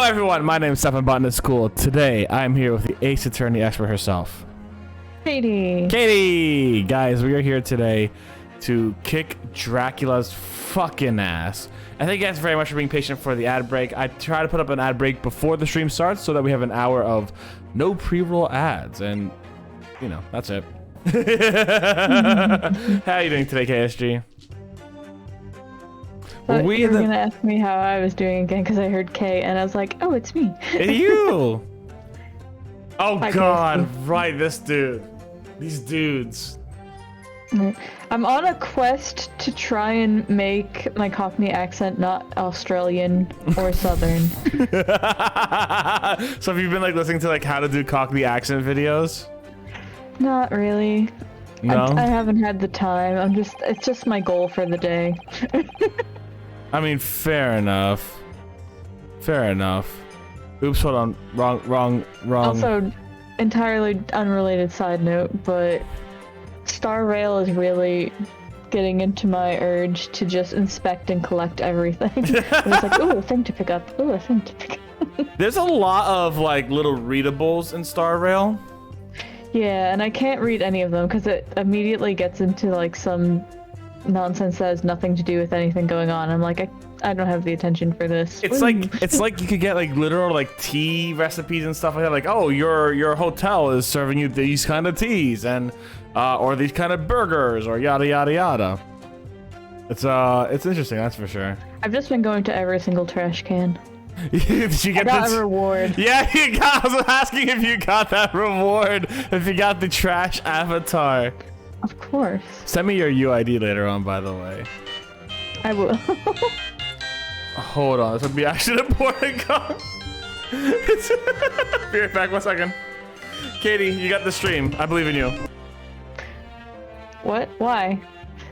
everyone, my name is Botanist Cool. Today, I'm here with the Ace Attorney expert herself. Katie! Katie! Guys, we are here today to kick Dracula's fucking ass. And thank you guys very much for being patient for the ad break. I try to put up an ad break before the stream starts so that we have an hour of no pre-roll ads. And, you know, that's it. How are you doing today, KSG? You were gonna ask me how I was doing again because I heard K and I was like, oh, it's me. It's you! Oh Hi, god, KSG. right, this dude. These dudes. I'm on a quest to try and make my Cockney accent not Australian or Southern. So have you been like listening to like how to do Cockney accent videos? Not really. No? I haven't had the time. It's just my goal for the day. I mean, fair enough. Fair enough. Oops, hold on. Wrong. Also, entirely unrelated side note, but Star Rail is really getting into my urge to just inspect and collect everything. It's like, ooh, a thing to pick up. Ooh, a thing to pick up. There's a lot of like little readables in Star Rail. Yeah, and I can't read any of them because it immediately gets into like some nonsense that has nothing to do with anything going on. I'm like, I don't have the attention for this. It's like you could get like literal like tea recipes and stuff like that. Like, oh, your hotel is serving you these kind of teas and or these kind of burgers or yada yada yada. It's interesting, that's for sure. I've just been going to every single trash can. Did you get I got a reward. Yeah, I was asking if you got that reward. If you got the trash avatar. Of course. Send me your UID later on, by the way. I will. Hold on, this would be actually an important call. Be right back, 1 second. Katie, you got the stream. I believe in you. What? Why?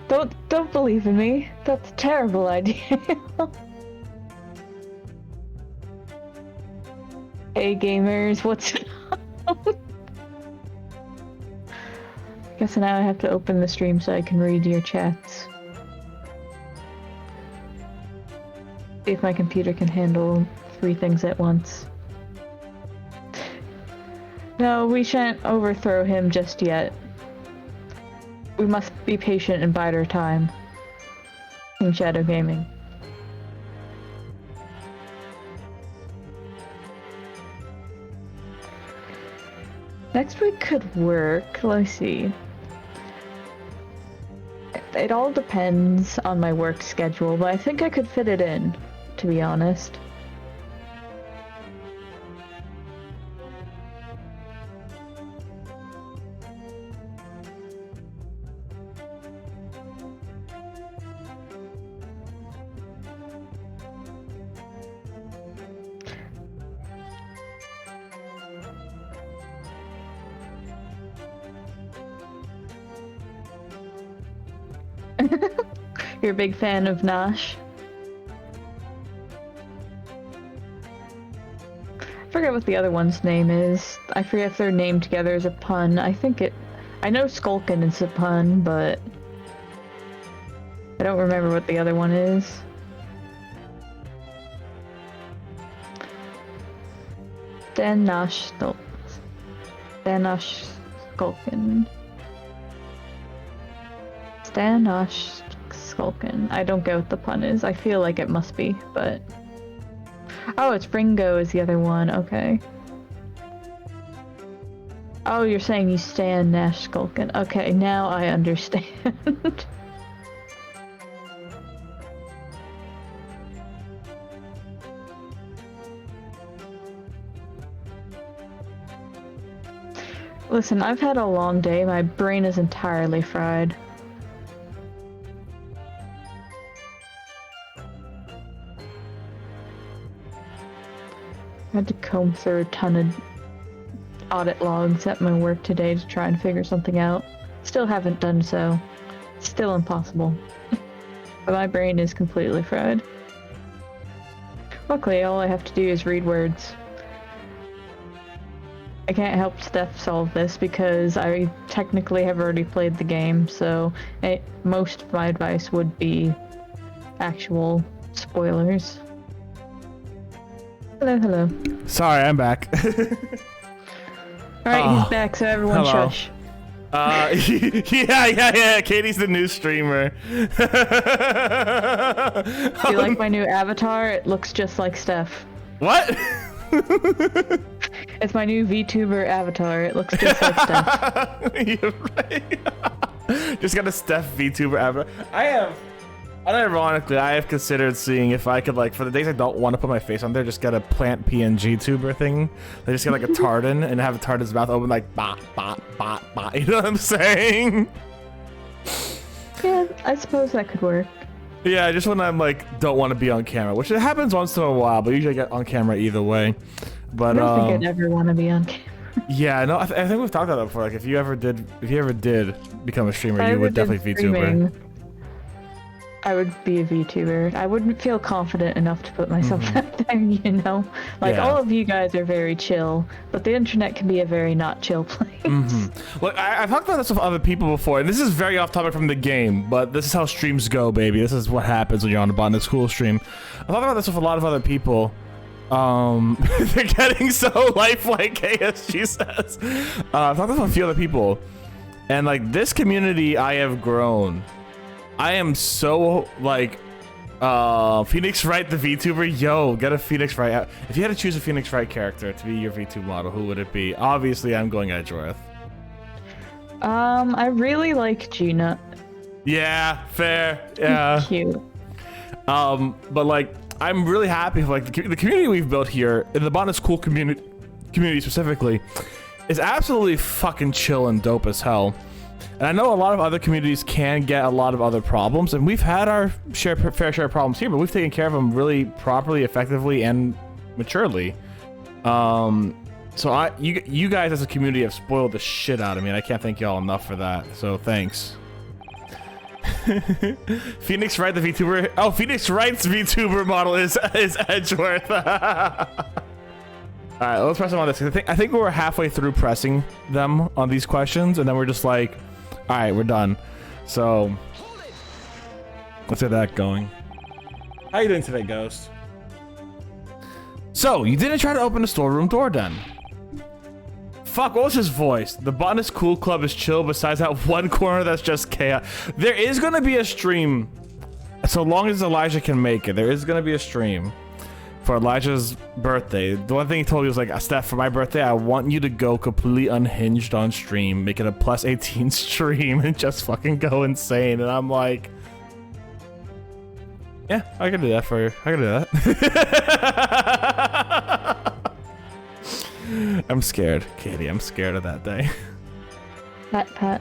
Don't believe in me. That's a terrible idea. Hey gamers, what's up? Guess now I have to open the stream so I can read your chats. See if my computer can handle 3 things at once. No, we shan't overthrow him just yet. We must be patient and bide our time. In Shadow Gaming. Next week could work. Let me see. It all depends on my work schedule, but I think I could fit it in, to be honest. You're a big fan of Nash? I forget what the other one's name is. I forget if they're named together as a pun. I know Skulkin is a pun, but I don't remember what the other one is. Nash Skulkin. Nash Skulkin. I don't get what the pun is. I feel like it must be, but... Oh, it's Ringo is the other one. Okay. Oh, you're saying you stan Nash Skulkin. Okay, now I understand. Listen, I've had a long day. My brain is entirely fried. I had to comb through a ton of audit logs at my work today to try and figure something out. Still haven't done so. Still impossible. But my brain is completely fried. Luckily, all I have to do is read words. I can't help Steph solve this because I technically have already played the game, so most of my advice would be actual spoilers. Hello, hello. Sorry, I'm back. Alright, he's back, so everyone hello. shush. Yeah. Katie's the new streamer. Do you like my new avatar? It looks just like Steph. What? It's my new VTuber avatar. It looks just like Steph. You're right. Just got a Steph VTuber avatar. Unironically, I have considered seeing if I could, like, for the days I don't want to put my face on there, just get a plant PNG tuber thing. They just get like a tartan and have a tartan's mouth open like bop, bop, bop, bop. You know what I'm saying? Yeah, I suppose that could work. Yeah, just when I'm like, don't want to be on camera, which it happens once in a while, but usually I get on camera either way. But I don't think I'd ever want to be on camera. Yeah, no, I think we've talked about that before. Like, if you ever did become a streamer, you would definitely VTuber. I would be a VTuber. I wouldn't feel confident enough to put myself out there, you know? Like, all of you guys are very chill, but the internet can be a very not chill place. Look, I've talked about this with other people before, and this is very off topic from the game, but this is how streams go, baby. This is what happens when you're on a Botanist Cool stream. I've talked about this with a lot of other people. They're getting so lifelike, KSG says. I've talked with a few other people, and like, this community I have grown. I am so, like, Phoenix Wright the VTuber. Yo, get a Phoenix Wright. If you had to choose a Phoenix Wright character to be your VTube model, who would it be? Obviously, I'm going Edgeworth. I really like Gina. Yeah, fair. Yeah. Cute. But like, I'm really happy with, like, the community we've built here, in the Botanist Cool community specifically, is absolutely fucking chill and dope as hell. And I know a lot of other communities can get a lot of other problems, and we've had our fair share of problems here, but we've taken care of them really properly, effectively, and maturely. So you guys as a community have spoiled the shit out of me, and I can't thank y'all enough for that. So thanks. Phoenix Wright the VTuber. Oh, Phoenix Wright's VTuber model is Edgeworth. All right, let's press them on this. I think we're halfway through pressing them on these questions, and then we're just like, all right, we're done. So let's get that going. How you doing today, Ghost? So you didn't try to open the storeroom door then? Fuck, what was his voice? The Botanist Cool Club is chill besides that one corner that's just chaos. There is gonna be a stream, so long as Elijah can make it. There is gonna be a stream for Elijah's birthday. The one thing he told me was like, Steph, for my birthday, I want you to go completely unhinged on stream, make it a plus 18 stream, and just fucking go insane. And I'm like, yeah, I can do that for you. I can do that. I'm scared, Katie. I'm scared of that day. Pat.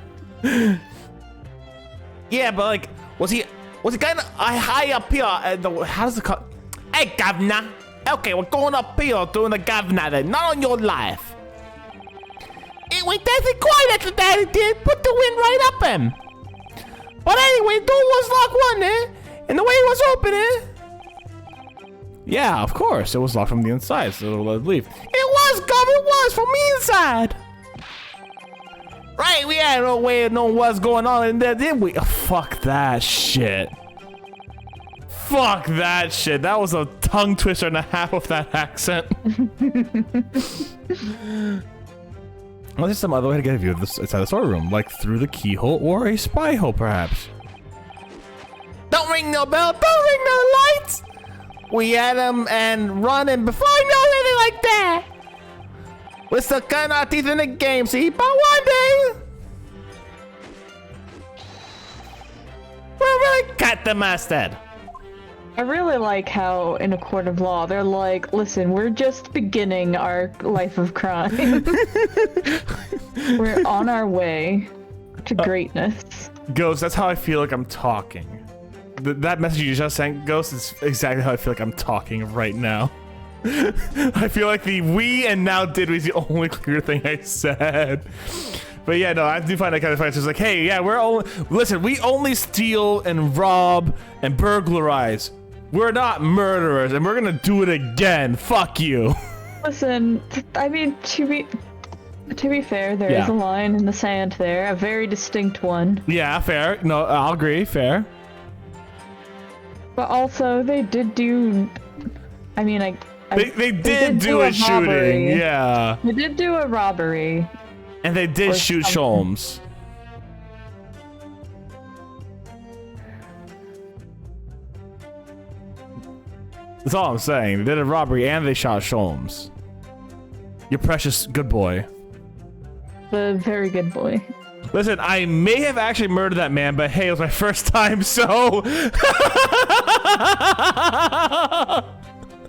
Yeah, but like, was he kind of high up here? How does the Hey, governor. Okay, we're going up here doing the governor then. Not on your life. It went dancing quiet at that it did. Put the wind right up him. But anyway, the door was locked one, eh? And the way it was open, eh? Yeah, of course. It was locked from the inside, so it'll let it leave. It was, Gov. It was from the inside. Right, we had no way of knowing what's going on in there, did we? Oh, fuck that shit. Fuck that shit. That was a tongue twister and a half of that accent. Well, there's some other way to get a view of this inside the storeroom, like through the keyhole or a spy hole, perhaps. Don't ring no bell. Don't ring no lights. We had them and running before I know anything like that. We're still cutting our teeth in the game, see? But one day, we'll really cut the mustard. I really like how in a court of law they're like, listen, we're just beginning our life of crime. We're on our way to greatness. Ghost, that's how I feel like I'm talking. That message you just sent, Ghost, is exactly how I feel like I'm talking right now. I feel like the we and now did was the only clear thing I said. But yeah, no, I do find that kind of funny. It's just like, hey, yeah, listen, we only steal and rob and burglarize. We're not murderers, and we're gonna do it again. Fuck you. Listen, I mean, to be fair, there is a line in the sand there, a very distinct one. Yeah, fair. No, I'll agree, fair. But also, they did do. I mean, I They did do a shooting, yeah. They did do a robbery. And they did shoot Sholmes. That's all I'm saying. They did a robbery and they shot Sholmes. Your precious good boy. The very good boy. Listen, I may have actually murdered that man, but hey, it was my first time, so...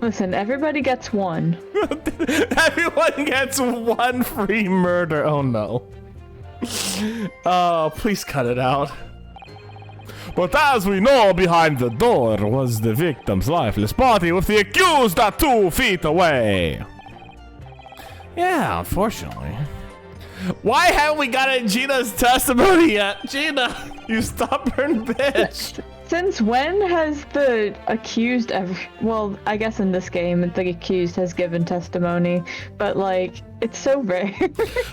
Listen, everybody gets one. Everyone gets one free murder. Oh no. Oh, please cut it out. But as we know, behind the door was the victim's lifeless body with the accused at 2 feet away. Yeah, unfortunately. Why haven't we gotten Gina's testimony yet? Gina, you stubborn bitch. Since when has the accused ever... Well, I guess in this game, the accused has given testimony, but, like, it's so rare.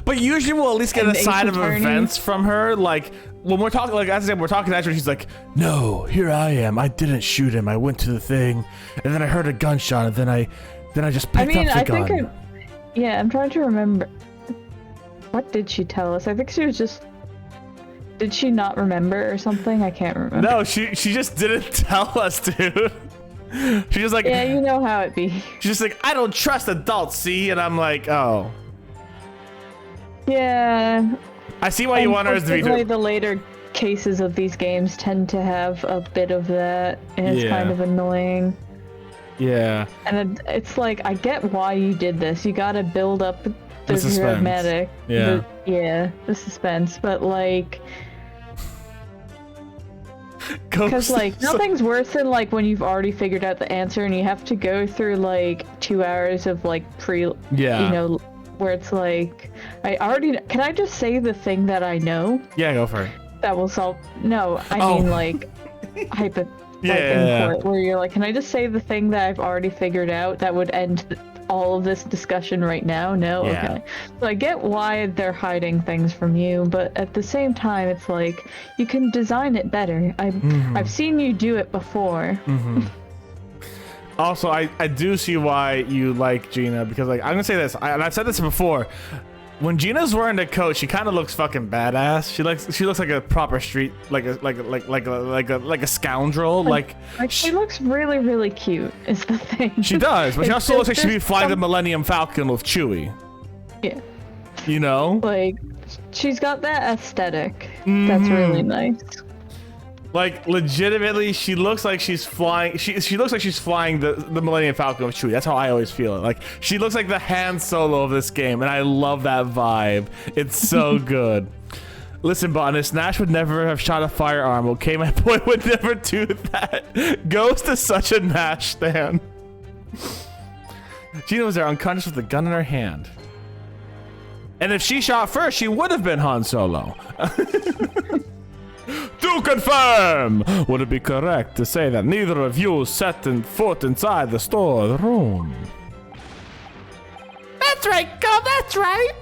But usually we'll at least get a side of attorney. events from her, like... When we're talking, like as I said, we're talking to her, she's like, "No, here I am. I didn't shoot him. I went to the thing, and then I heard a gunshot, and then I just picked up the gun." Yeah, I'm trying to remember. What did she tell us? I think she was just... Did she not remember or something? I can't remember. No, she just didn't tell us, dude. She was like, yeah, you know how it be. She's just like, "I don't trust adults, see?" And I'm like, oh. Yeah. I see why you want her as the victim. The later cases of these games tend to have a bit of that, and it's kind of annoying. Yeah. And it's like, I get why you did this. You gotta build up the dramatic. Yeah. The suspense. But like... Because like, nothing's worse than like when you've already figured out the answer and you have to go through like 2 hours of like you know, where it's like, can I just say the thing that I know? Yeah, go for it. That will solve... No, I mean like, in court, where you're like, can I just say the thing that I've already figured out that would end all of this discussion right now? No? Yeah. Okay. So I get why they're hiding things from you, but at the same time, it's like, you can design it better. I've seen you do it before. Also, I do see why you like Gina, because like, I'm gonna say this, and I've said this before. When Gina's wearing the coat, she kind of looks fucking badass. She looks like a proper street, like a scoundrel. Like she looks really, really cute. Is the thing. She does, but she also looks like she'd be flying the Millennium Falcon with Chewie. Yeah. You know? Like, she's got that aesthetic. That's really nice. Like, legitimately, she looks like she's flying. She looks like she's flying the Millennium Falcon with Chewie. That's how I always feel it. Like, she looks like the Han Solo of this game, and I love that vibe. It's so good. Listen, Botanist, Nash would never have shot a firearm, okay? My boy would never do that. Ghost is such a Nash stan. Gina was there unconscious with a gun in her hand. And if she shot first, she would have been Han Solo. To confirm, would it be correct to say that neither of you set foot inside the storeroom? That's right, Gov, that's right.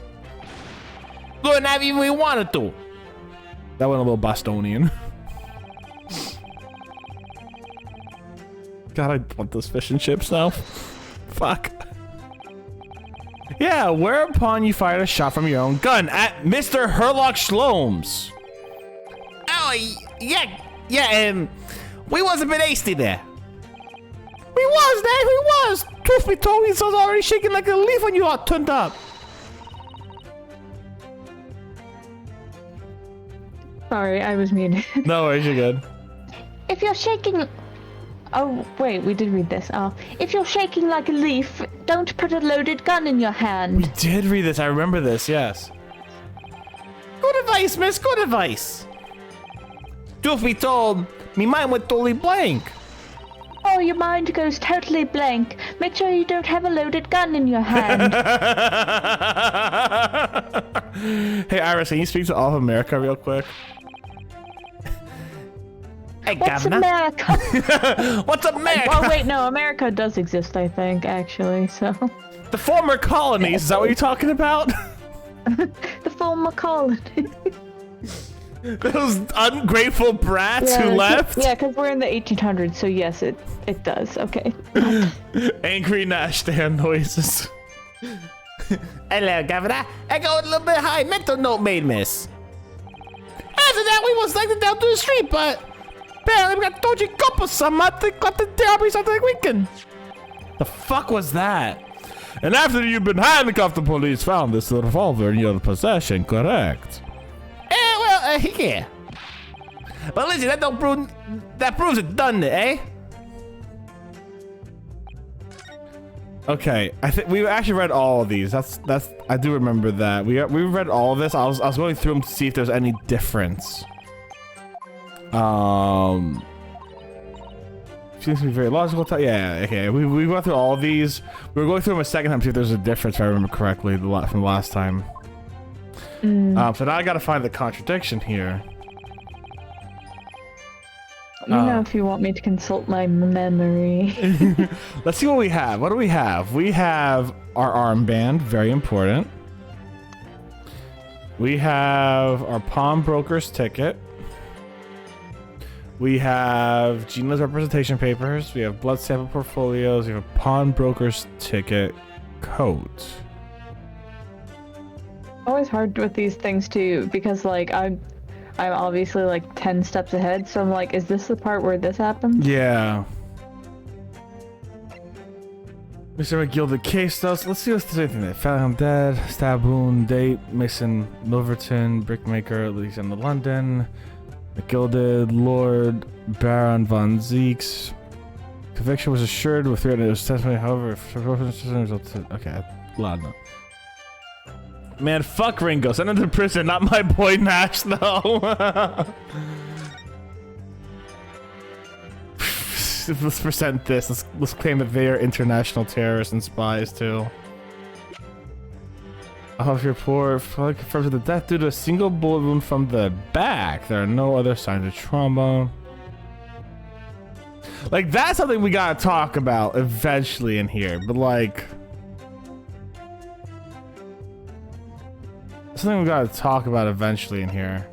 Wouldn't have even we wanted to. That went a little Bostonian. God, I want those fish and chips now. Fuck. Yeah, whereupon you fired a shot from your own gun at Mr. Herlock Shlomes. Oh, yeah, we was a bit hasty there. We was. Truth be told, he was already shaking like a leaf when you all turned up. Sorry, I was muted. No worries, you're good. If you're shaking... Oh, wait, we did read this. Oh, if you're shaking like a leaf, don't put a loaded gun in your hand. We did read this, I remember this, yes. Good advice, miss, good advice. Truth be told, me mind went totally blank. Oh, your mind goes totally blank. Make sure you don't have a loaded gun in your hand. Hey, Iris, can you speak to all of America real quick? Hey, What's Governor. America? What's America? Oh, wait, no, America does exist, I think, actually, so... The former colonies, is that what you're talking about? The former colony. Those ungrateful brats who left? Yeah, because we're in the 1800s, so yes, it does. Okay. Angry Nash stand noises. Hello, Governor. I got a little bit high mental note made, miss. After that, we was like down to the street, but apparently we got dodgy cop or something. I think got the derby something like weekend. The fuck was that? And after you've been handcuffed, the police found this revolver in your possession, correct? Yeah. But listen, that proves it done it, eh? Okay, I think we actually read all of these. That's I do remember that. We read all of this. I was going through them to see if there's any difference. Seems to be very logical. Yeah, okay. We went through all of these. We were going through them a second time to see if there's a difference, if I remember correctly, from the last time. So now I gotta find the contradiction here. Let me know if you want me to consult my memory. Let's see what we have. What do we have? We have our armband, very important. We have our pawnbroker's ticket. We have Gina's representation papers. We have blood sample portfolios. We have a pawnbroker's ticket coat. Always hard with these things too, because like I'm obviously like 10 steps ahead, so I'm like, is this the part where this happens? Yeah. Mr. McGilded case notes. Let's see what's the anything there. Found dead, stab wound, date, Mason Milverton, brickmaker, Alexander London, McGilded, Lord Baron von Zeeks. Conviction was assured with 3 testimony, however, okay, loud enough. Man, fuck Ringo. Send him to prison, not my boy Nash, though. Let's present this. Let's claim that they are international terrorists and spies, too. Of your report confirms the death due to a single bullet wound from the back. There are no other signs of trauma. Like, that's something we gotta talk about eventually in here, but like... something we gotta talk about eventually in here.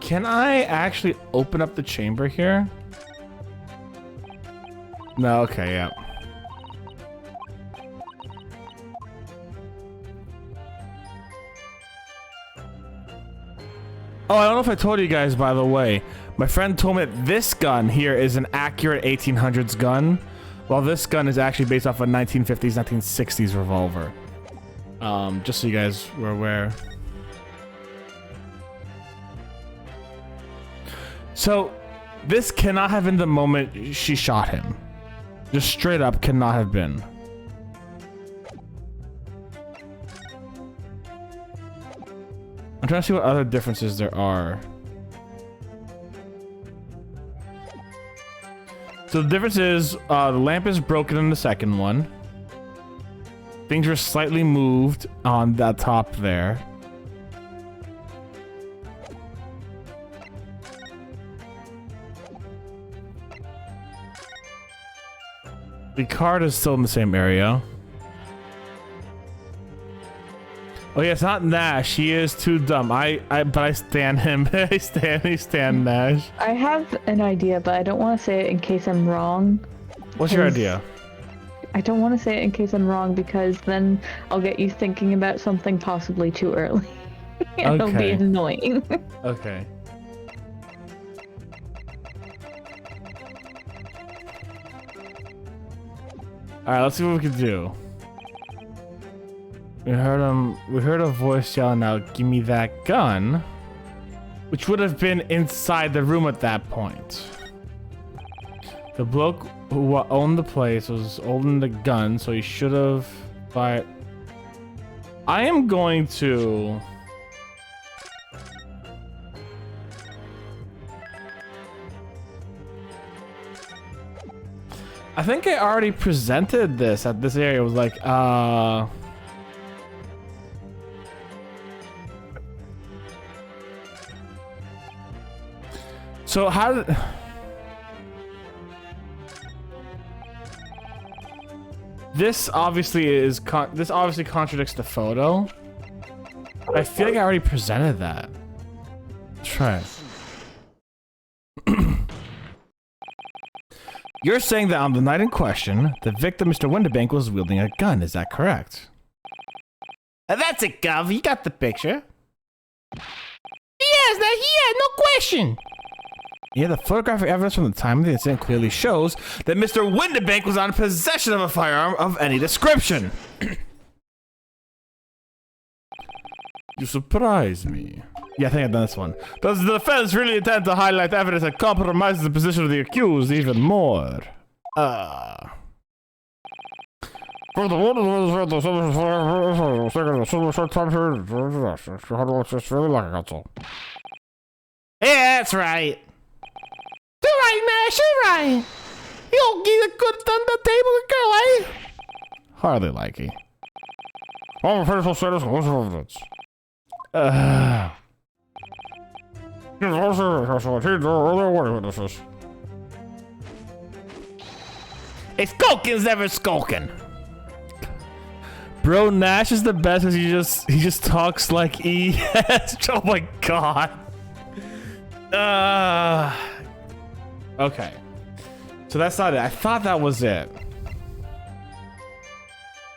Can I actually open up the chamber here? No, okay, yeah. Oh, I don't know if I told you guys, by the way. My friend told me that this gun here is an accurate 1800s gun, while this gun is actually based off a 1950s, 1960s revolver. Just so you guys were aware. So, this cannot have been the moment she shot him. Just straight up cannot have been. I'm trying to see what other differences there are. So the difference is, the lamp is broken in the second one. Things are slightly moved on that top there. The card is still in the same area. Oh yeah, it's not Nash. He is too dumb. But I stand him. I stand Nash. I have an idea, but I don't want to say it in case I'm wrong. What's your idea? I don't want to say it in case I'm wrong, because then I'll get you thinking about something possibly too early. It'll be annoying. Okay. Alright, let's see what we can do. We heard a voice yelling out, "Give me that gun," which would have been inside the room at that point. The bloke who owned the place was holding the gun, so he should have fired. I am going to... I think I already presented this at this area. It was like, so how did... This obviously is this obviously contradicts the photo. I feel like I already presented that. Let's try it. You're saying that on the night in question, the victim, Mr. Winterbank, was wielding a gun. Is that correct? That's it, Gov. You got the picture. Yes, no question. Yeah, the photographic evidence from the time of the incident clearly shows that Mr. Winterbank was on possession of a firearm of any description. You surprise me. Yeah, I think I've done this one. Does the defense really intend to highlight evidence that compromises the position of the accused even more? For the one Yeah, that's right. You're right, Nash. You're right. You'll get a good thunder table, girl, eh? hardly likely. A skulkin's never skulking. Bro, Nash is the best because he just talks like ES. Oh my god. Okay. So that's not it. I thought that was it.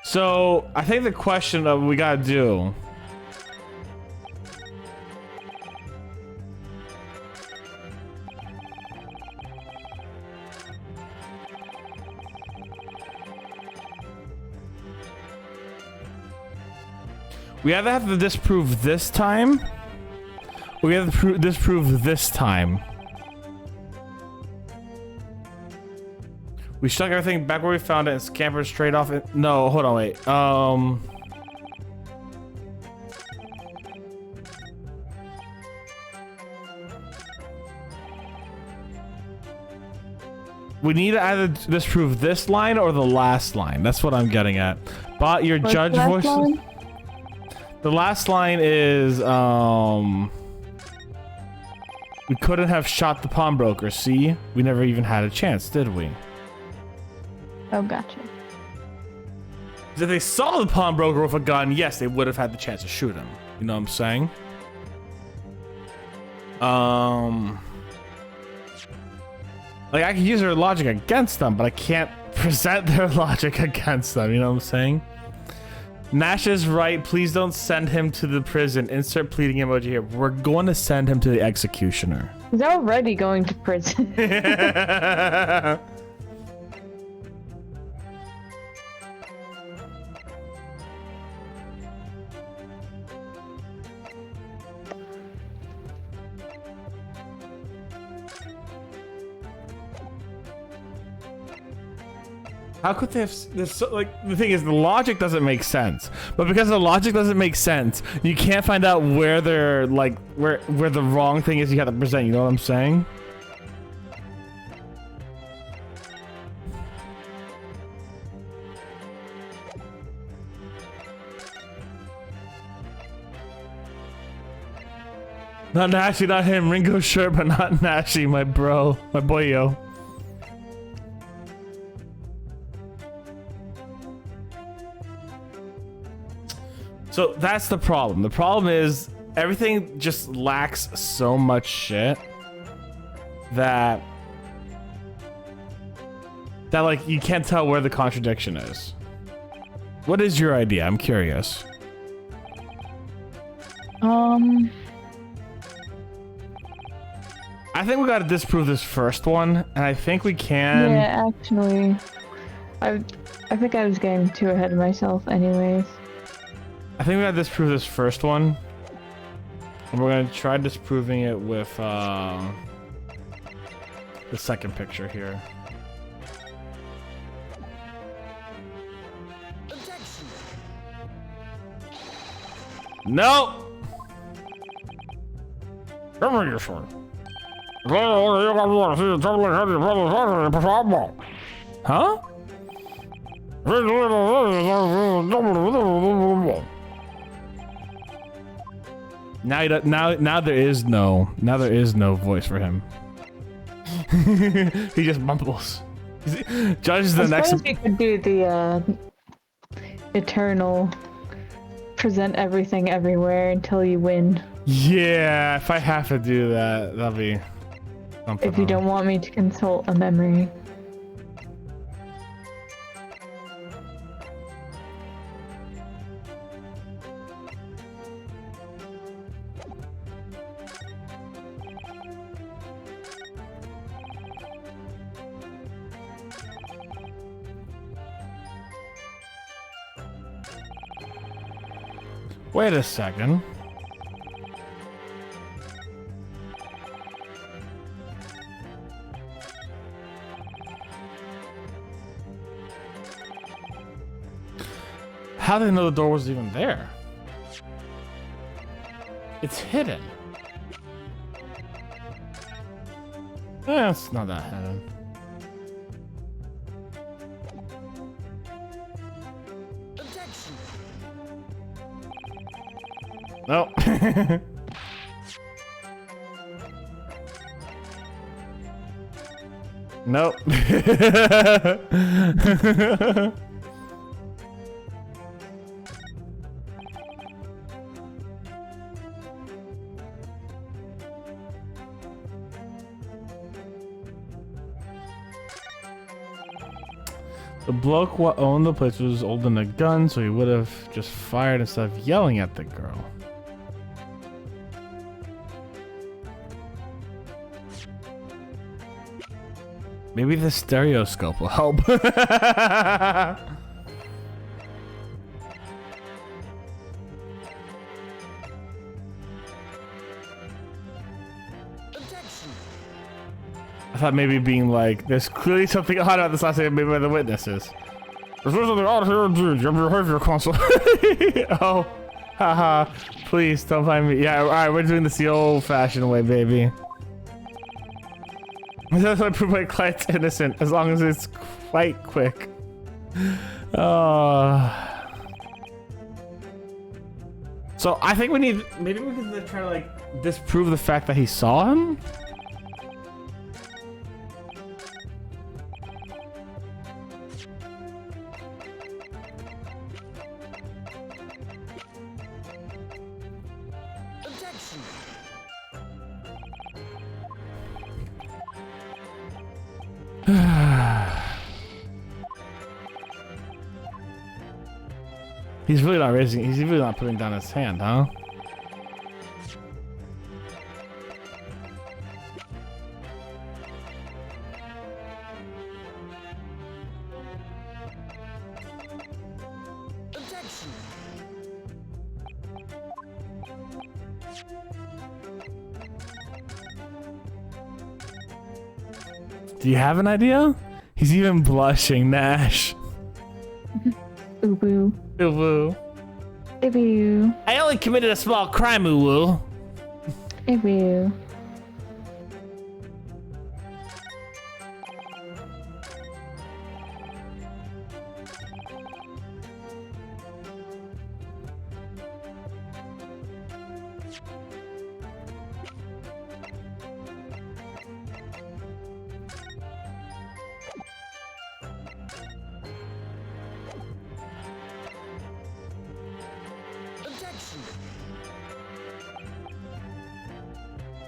So I think the question of we gotta do. We either have to disprove this time, or we have to disprove this time. We stuck everything back where we found it and scampered straight off it. No, hold on, wait. We need to either disprove this line or the last line. That's what I'm getting at. But your What's judge the last voice. line? The last line is, we couldn't have shot the pawnbroker, see? We never even had a chance, did we? Oh, gotcha. 'Cause if they saw the pawnbroker with a gun, yes, they would have had the chance to shoot him. You know what I'm saying? Like, I can use their logic against them, but I can't present their logic against them, you know what I'm saying? Nash is right. Please don't send him to the prison. Insert pleading emoji here. We're going to send him to the executioner. He's already going to prison. How could they have this? So, like, the thing is, the logic doesn't make sense. But because the logic doesn't make sense, you can't find out where they're like where the wrong thing is. You have to present. You know what I'm saying? Not Nashy, not him. Ringo sure, but not Nashy, my bro, my boy, yo. So that's the problem. The problem is everything just lacks so much shit that like you can't tell where the contradiction is. What is your idea? I'm curious. Um, I think we got to disprove this first one, and I think we can. yeah, actually, I think I was getting too ahead of myself anyways. I think we got to disprove this first one. And we're going to try disproving it with the second picture here. No! Come here, you son. Huh? Now there is no voice for him. He just mumbles. Judge the I next. suppose we could do the eternal present everything everywhere until you win. Yeah, if I have to do that, that'll be something. If you don't want me to consult a memory. Wait a second. How did they know the door was even there? It's hidden. It's not that hidden. No. Nope. The bloke what owned the place was holding a gun, so he would have just fired instead of yelling at the girl. Maybe the stereoscope will help. I thought maybe being like, there's clearly something odd about this last name, maybe by the witnesses. There's something odd here, dude. Your behavior console. Oh, haha. Please don't find me. Yeah, alright, we're doing this the old fashioned way, baby. That's why I prove my client's innocent, as long as it's quite quick. So I think we need, maybe we could try to like disprove the fact that he saw him? He's really not raising, he's really not putting down his hand, huh? Do you have an idea? He's even blushing, Nash. Ooh boo. Ooh, woo. Ooh boo. I only committed a small crime, Uwu. Ooh boo.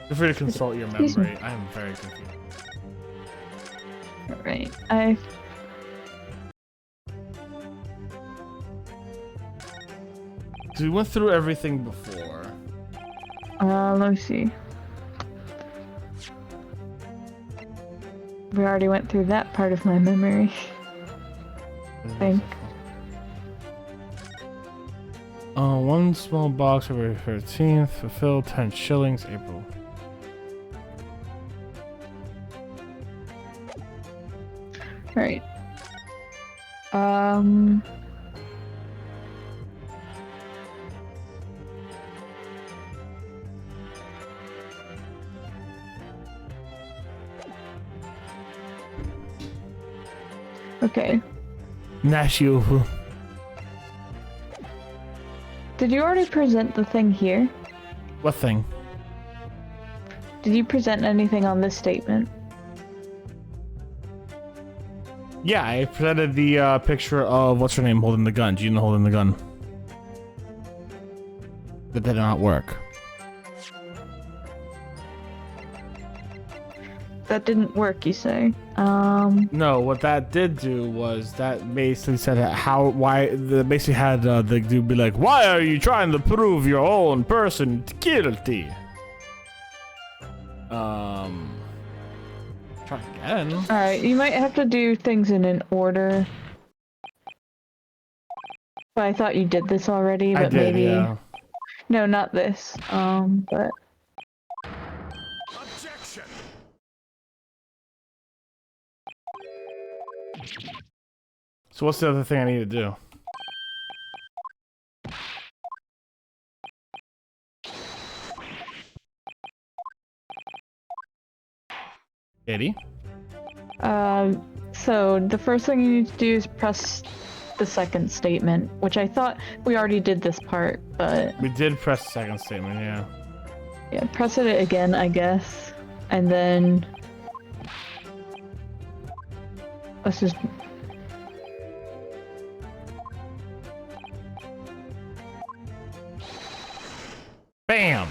Feel free to consult your memory. I am very confused. Alright, So we went through everything before. let me see. We already went through that part of my memory. I think. One small box February 13th. Fulfill 10 shillings April. Alright. Okay. Nash, you. Did you already present the thing here? What thing? Did you present anything on this statement? Yeah, I presented the picture of what's her name holding the gun. Gina holding the gun. That did not work. That didn't work, you say? No, what that did do was that basically said basically had the dude be like, why are you trying to prove your own person guilty? Try again. Alright, you might have to do things in an order. But I thought you did this already, but I did, maybe... yeah. No, not this. But... Objection. So what's the other thing I need to do? Eddie? So the first thing you need to do is press the second statement, which I thought we already did this part, but... We did press the second statement, yeah. Yeah, press it again, I guess. And then... Let's just... Bam!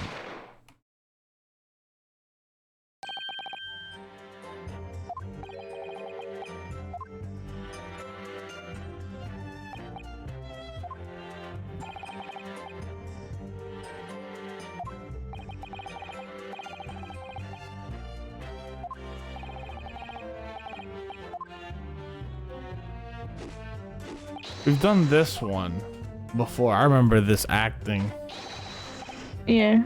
We've done this one before. I remember this acting. Yeah.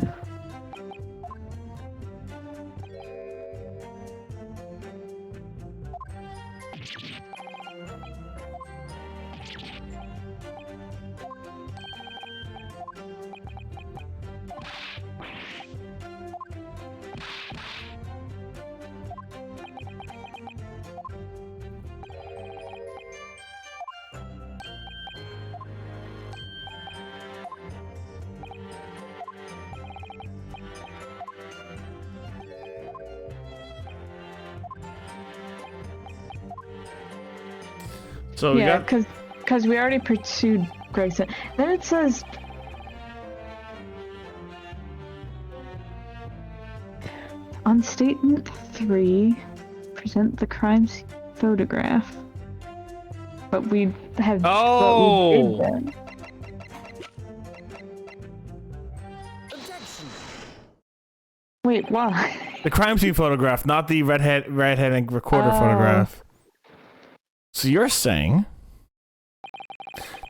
So we Yeah, got... because we already pursued Gregson. Then it says... On statement 3, present the crime scene photograph. But we have... Oh! But we did that. Wait, why? The crime scene photograph, not the redhead and recorder photograph. So you're saying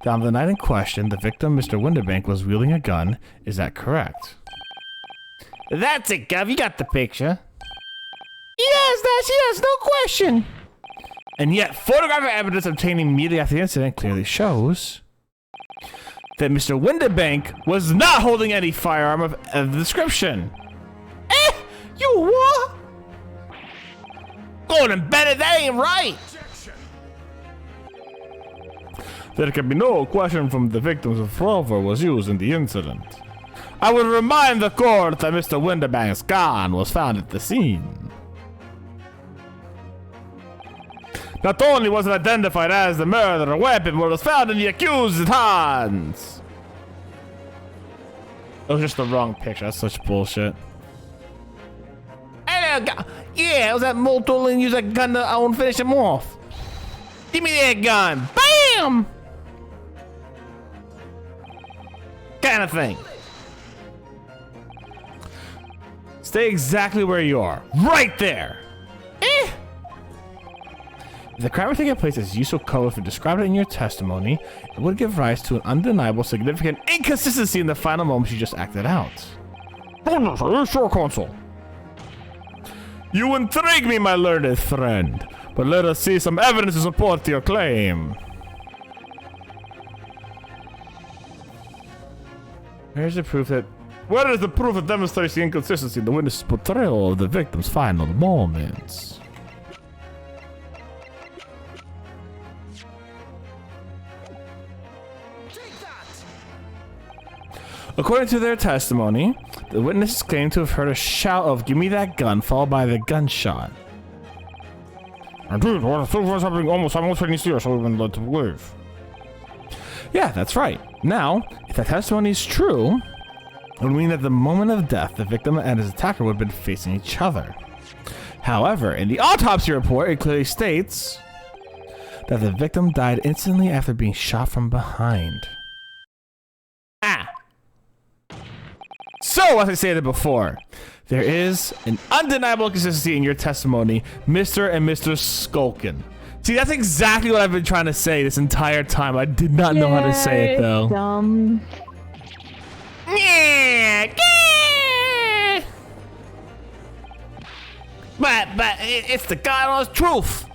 that on the night in question, the victim, Mr. Winterbank, was wielding a gun. Is that correct? That's it, Gov. You got the picture. Yes, no question. And yet, photographic evidence obtained immediately after the incident clearly shows that Mr. Winterbank was not holding any firearm of the description. You what? Gordon Bennett, that ain't right. There can be no question from the victim's revolver was used in the incident. I will remind the court that Mr. Winterbank's gun was found at the scene. Not only was it identified as the murder weapon, but it was found in the accused's hands. That was just the wrong picture. That's such bullshit. Yeah, it was that Molto and use that gun to I won't finish him off. Give me that gun. Bam! Kind of thing. Stay exactly where you are. Right there! Eh? If the crime had taken place as you so colorfully described it in your testimony, it would give rise to an undeniable significant inconsistency in the final moments you just acted out. Sure, Consul. You intrigue me, my learned friend, but let us see some evidence to support your claim. Where is the proof that demonstrates the inconsistency in the witness's portrayal of the victim's final moments? According to their testimony, the witnesses claim to have heard a shout of "Give me that gun," followed by the gunshot. Indeed, what the was happening almost simultaneously, so we've been led to believe. Yeah, that's right. Now, if that testimony is true, it would mean that at the moment of death, the victim and his attacker would have been facing each other. However, in the autopsy report, it clearly states that the victim died instantly after being shot from behind. So, as I stated before, there is an undeniable consistency in your testimony, Mr. and Mr. Skulkin. See, that's exactly what I've been trying to say this entire time. I did not know how to say it, though. Dumb. But it's the God honest truth.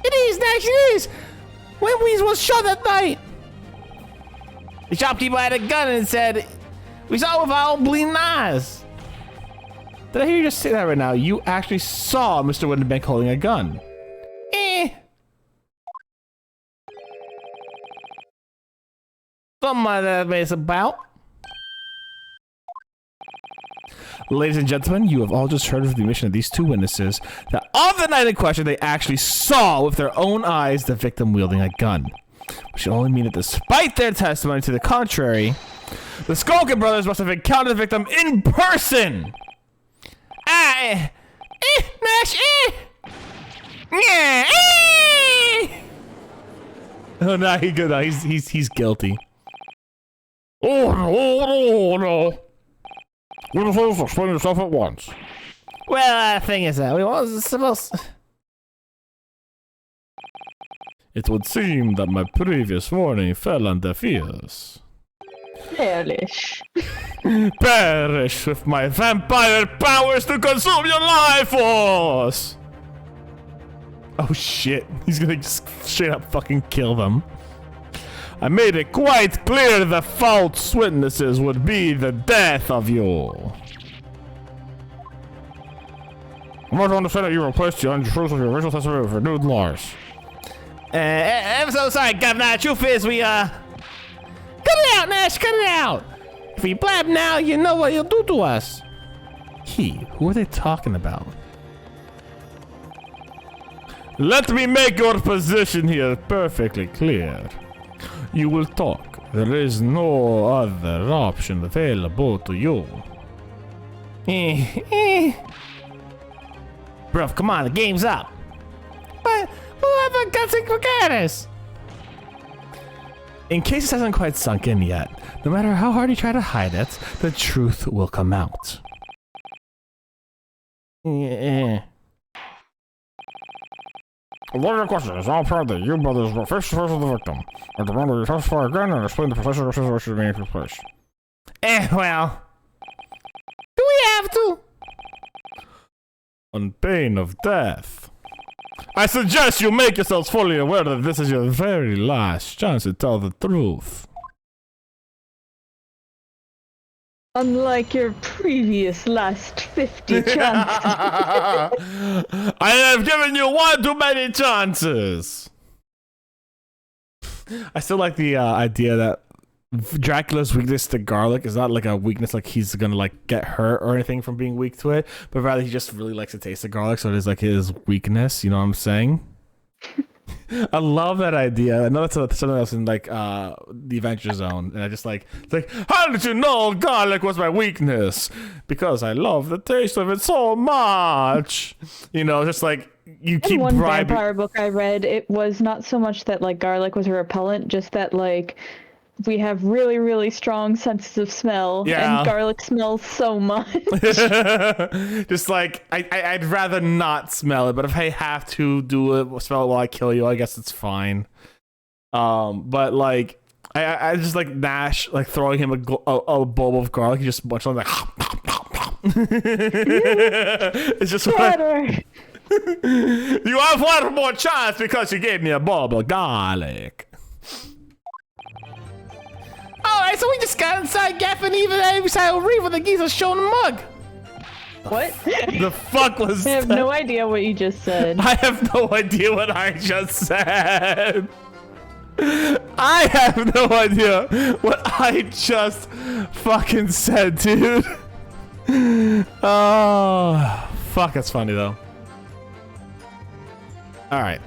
It is, Nash, it is. When we was shot that night, the shopkeeper had a gun and said, we saw it with our own bleeding eyes. Did I hear you just say that right now? You actually saw Mr. Windenbank holding a gun. Something like that it's about. Ladies and gentlemen, you have all just heard of the admission of these two witnesses that on the night in question, they actually saw with their own eyes the victim wielding a gun. Which should only mean that despite their testimony to the contrary, the Skulkin brothers must have encountered the victim in person. Nash, Oh no, he's guilty. Oh no. Witnesses, explain yourself at once. Well, the thing is that we wasn't supposed to... It would seem that my previous warning fell on deaf ears. Hellish. Perish with my vampire powers to consume your life force! Oh shit, he's gonna just straight up fucking kill them. I made it quite clear the false witnesses would be the death of you. I'm not going to say that you replaced the untruth of your original testimony with renewed lies. I'm so sorry, Governor. The truth is we, cut it out, Nash, cut it out. If we blab now, you know what you'll do to us. Who are they talking about? Let me make your position here perfectly clear. You will talk. There is no other option available to you. Bro, come on, the game's up. But whoever got to Cocatus? In case this hasn't quite sunk in yet, no matter how hard you try to hide it, the truth will come out. What are your questions? I'm proud that you brothers were face to face with the victim. I demand that you testify again and explain the precise situation being took place. Well, do we have to? On pain of death. I suggest you make yourselves fully aware that this is your very last chance to tell the truth. Unlike your previous last 50 chances. I have given you one too many chances. I still like the idea that Dracula's weakness to garlic is not like a weakness like he's gonna like get hurt or anything from being weak to it, but rather he just really likes the taste of garlic, so it is like his weakness, you know what I'm saying? I love that idea. I know that's something else in like the Adventure Zone, and I just like it's like, how did you know garlic was my weakness? Because I love the taste of it so much. You know, just like you keep In one bribing. vampire book I read, it was not so much that like garlic was a repellent, just that like we have really, really strong senses of smell, Yeah. and garlic smells so much. Just like I'd rather not smell it, but if I have to do it, smell it while I kill you, I guess it's fine. But like I just like Nash like throwing him a bulb of garlic, he just much like it's just like, you have one more chance because you gave me a bulb of garlic. Alright, so we just got inside Gaff and even every side of Reef with the geezer showing the mug. What? The fuck was I have that? no idea what you just said. I have no idea what I just said. I have no idea what I just fucking said, dude. Oh, fuck, that's funny though. All right.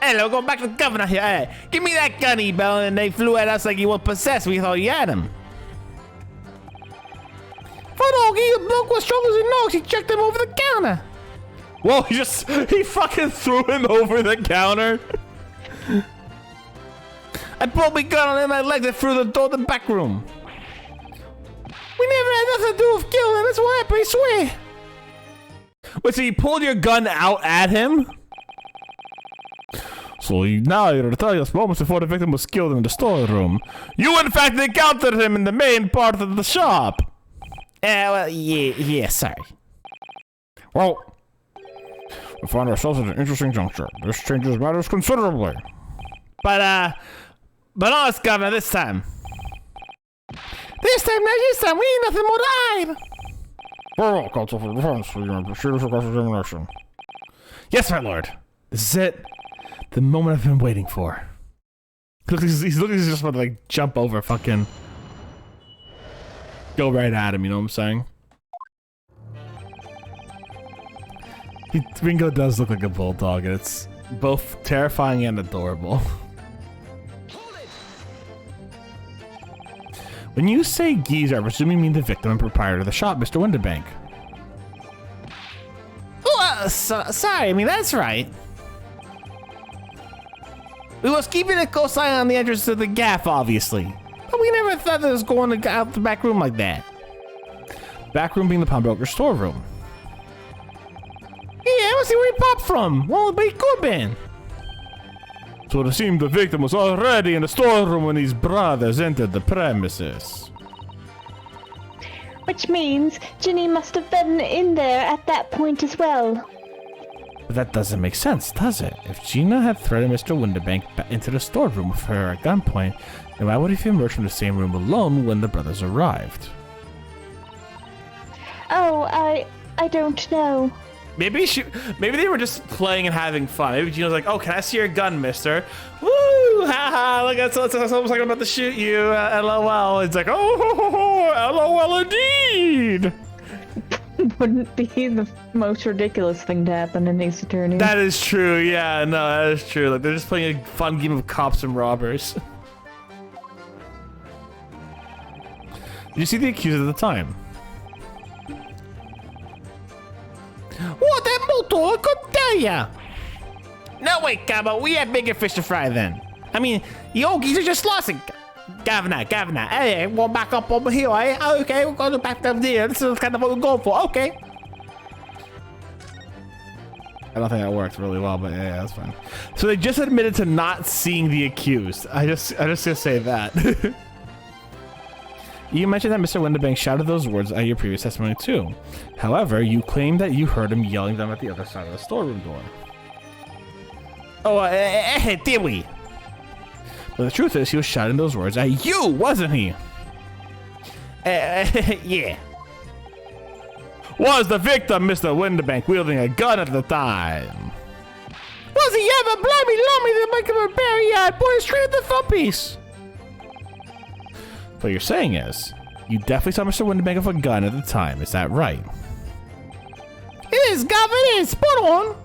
Hello, go back to the governor here. Hey, give me that gun, he bellowed, and they flew at us like he was possessed. We thought you had him. The bloke was strong as he knows. He checked him over the counter. Whoa, he fucking threw him over the counter. I pulled my gun on him and I legged it through the door to the back room. We never had nothing to do with killing him. That's what happened, I swear. Wait, so you pulled your gun out at him? So now you're telling us moments before the victim was killed in the storeroom. You in fact encountered him in the main part of the shop. Well, yeah, sorry. Well, we find ourselves at an interesting juncture. This changes matters considerably. But honest, Governor, this time, we ain't nothing more to hide. Very well, Counsel for Defense. We proceed with cross-examination. Yes, my lord. This is it. The moment I've been waiting for. He's looking just about to like jump over fucking. Go right at him, you know what I'm saying? Ringo does look like a bulldog, and it's both terrifying and adorable. When you say geezer, I presume you mean the victim and proprietor of the shop, Mr. Winterbank. Oh, sorry, I mean, that's right. We was keeping a close eye on the entrance to the gaff, obviously. But we never thought that it was going to out the back room like that. Back room being the pawnbroker's storeroom. Yeah, I want to see where he popped from. Well, but he could have been. So it seemed the victim was already in the storeroom when his brothers entered the premises. Which means Ginny must have been in there at that point as well. But that doesn't make sense, does it? If Gina had threaded Mr. Winterbank into the storeroom with her at gunpoint, then why would he emerge from the same room alone when the brothers arrived? Oh, I don't know. Maybe they were just playing and having fun. Maybe Gina's like, "Oh, can I see your gun, mister?" Woo! Ha ha! Look, it's almost like I'm about to shoot you. LOL. It's like, oh, LOL indeed. Wouldn't be the most ridiculous thing to happen in Ace Attorney. That is true. Yeah, no, that is true. Like they're just playing a fun game of cops and robbers. Did you see the accused at the time? What, that motor? I couldn't tell ya. No, wait, Gabba, we had bigger fish to fry then. I mean, the old geezer just lost it. Governor, hey, we'll back up over here, eh? Okay, we're going back up there. This is kind of what we're going for, okay. I don't think that worked really well, but yeah, that's fine. So they just admitted to not seeing the accused. I just gonna say that. You mentioned that Mr. Winterbank shouted those words at your previous testimony too. However, you claim that you heard him yelling them at the other side of the storeroom door. Oh, did we? But the truth is, he was shouting those words at you, wasn't he? Yeah. Was the victim Mr. Winterbank wielding a gun at the time? Was he ever blimey lummy to make him a barrier, pointing straight at the thumb piece? What you're saying is, you definitely saw Mr. Winterbank with a gun at the time, is that right? It is, Gav, it is, spot on.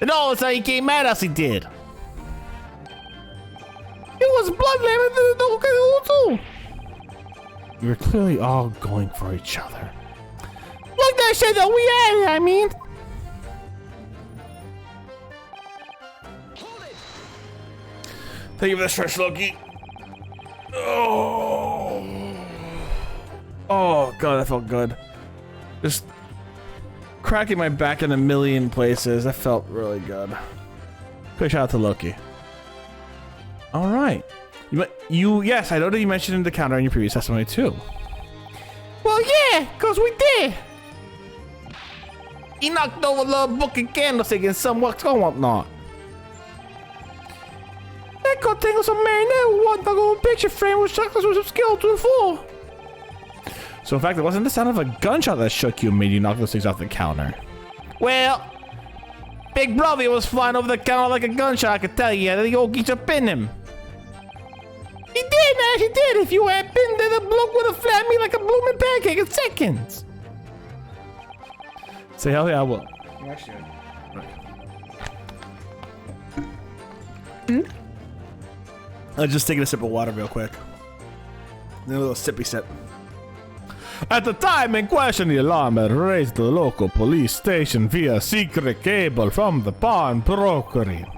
And all the time he came at us, he did. It was blood lemon too. You were clearly all going for each other. Look that shit that we had it, I mean. Thank you for the stretch, Loki. Oh. Oh, God, that felt good. Just cracking my back in a million places. That felt really good. Quick shout out to Loki. All right. Yes, I know that you mentioned in the counter in your previous testimony, too. Well, yeah, because we did. He knocked over a little book and candlestick and some whatnot. That could take some marionette with one dog picture frame with chocolates with some skill to the floor. So, in fact, it wasn't the sound of a gunshot that shook you and made you knock those things off the counter. Well, Big Brother was flying over the counter like a gunshot, I could tell you. The old geezer pinned him. He did, man, he did. If you had been there, the bloke would have flattened me like a blooming pancake in seconds. Say hell yeah, I will. I'm just taking a sip of water real quick. A little sippy sip. At the time in question, the alarm had raised the local police station via secret cable from the pawnbrokery.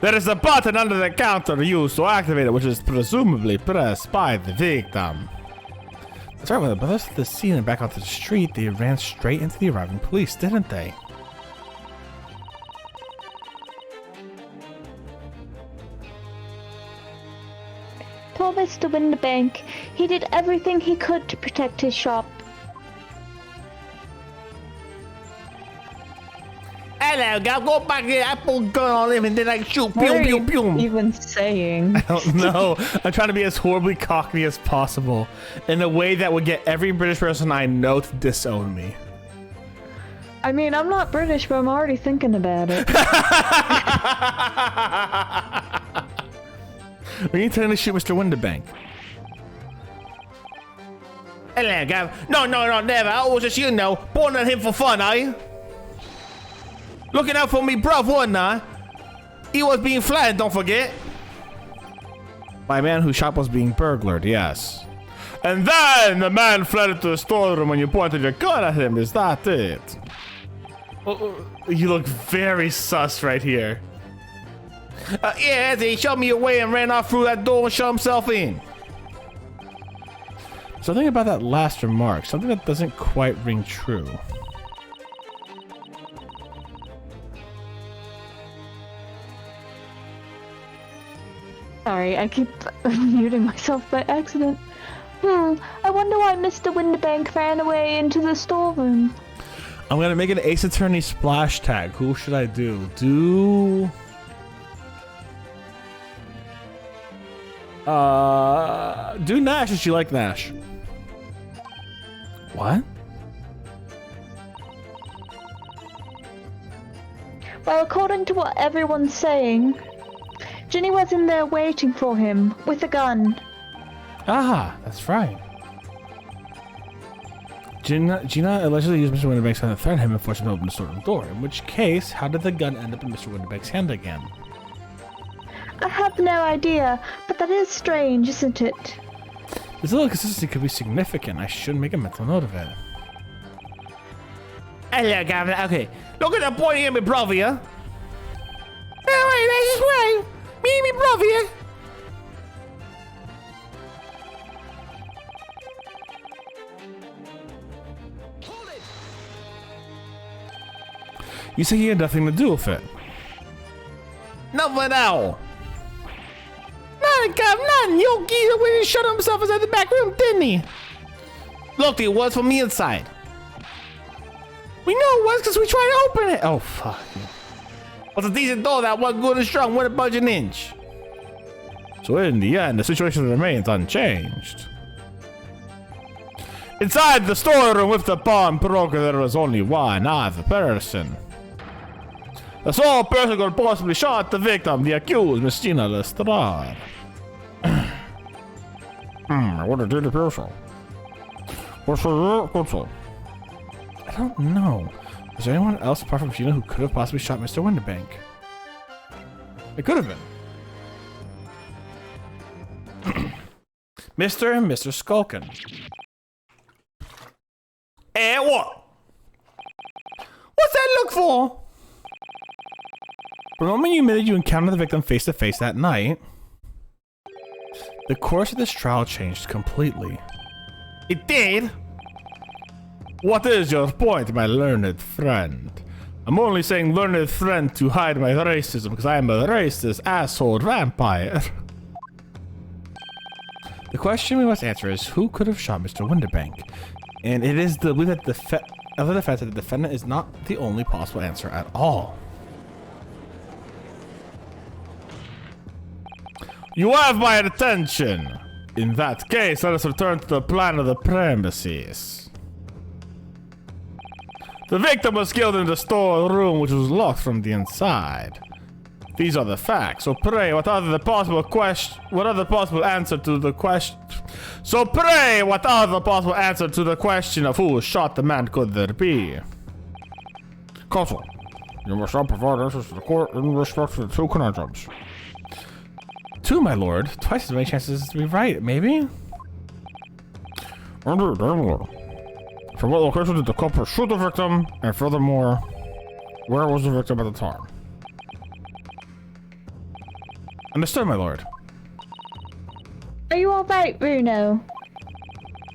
There is a button under the counter used to activate it, which is presumably pressed by the victim. That's right, when the brothers left the scene and back onto the street, they ran straight into the arriving police, didn't they? Poor Mr. Winterbank. He did everything he could to protect his shop. Hello, guy. Go back there. I pull a gun on him and then I shoot. What Pew, are pew, you pew. even saying? I don't know. I'm trying to be as horribly cockney as possible in a way that would get every British person I know to disown me. I mean, I'm not British, but I'm already thinking about it. Are you trying to shoot Mr. Winterbank? Hello, guy. No, never. I was just, pointing at him for fun, eh? Looking out for me, bruv, wasn't I? He was being flattered, don't forget. By a man whose shop was being burglared, yes. And then the man fled into the storeroom when you pointed your gun at him. Is that it? You look very sus right here. Yeah, he showed me away and ran off through that door and shut himself in. Something about that last remark, something that doesn't quite ring true. Sorry, I keep muting myself by accident. I wonder why Mr. Winterbank ran away into the storeroom. I'm gonna make an Ace Attorney splash tag. Who should I do? Do Nash if you like Nash. What? Well, according to what everyone's saying, Ginny was in there waiting for him with a gun. Ah, that's right. Gina allegedly used Mr. Winterbank's gun to threaten him and force him to open the storeroom door. In which case, how did the gun end up in Mr. Winterbank's hand again? I have no idea, but that is strange, isn't it? This little consistency could be significant. I should make a mental note of it. Hello, Governor. Okay, look at the boy here, my brother, yeah? Oh, wait, that's right. Me and my brother, yeah? You say he had nothing to do with it. Nothing now. Nothing, nothing. Yo, geezer went and shut himself inside the back room, didn't he? Look, it was from the inside. We know it was because we tried to open it. Oh, fuck. It was a decent door that wasn't good and strong, wouldn't budge an inch. So in the end, the situation remains unchanged. Inside the storeroom with the pawnbroker, there was only one other person. The sole person who could possibly shot the victim, the accused, Miss Gina Lestrade. What a dirty person. What's your console? I don't know. Was there anyone else apart from Gina who could have possibly shot Mr. Winterbank? It could have been. Mr. and Mr. Skulkin. Eh, what? What's that look for? From the moment you admitted you encountered the victim face to face that night, the course of this trial changed completely. It did? What is your point, my learned friend? I'm only saying learned friend to hide my racism because I am a racist asshole vampire. The question we must answer is who could have shot Mr. Winterbank? And it is the belief that the defense that the defendant is not the only possible answer at all. You have my attention. In that case, let us return to the plan of the premises. The victim was killed in the storeroom, which was locked from the inside. These are the facts. So pray, what other possible answer to the question of who shot the man could there be? Console. You must now provide answers to the court in respect to the two conundrums. 2, my lord. Twice as many chances to be right, maybe? Indeed, there will. From what location did the culprit shoot the victim? And furthermore, where was the victim at the time? Understood, my lord. Are you alright, Bruno?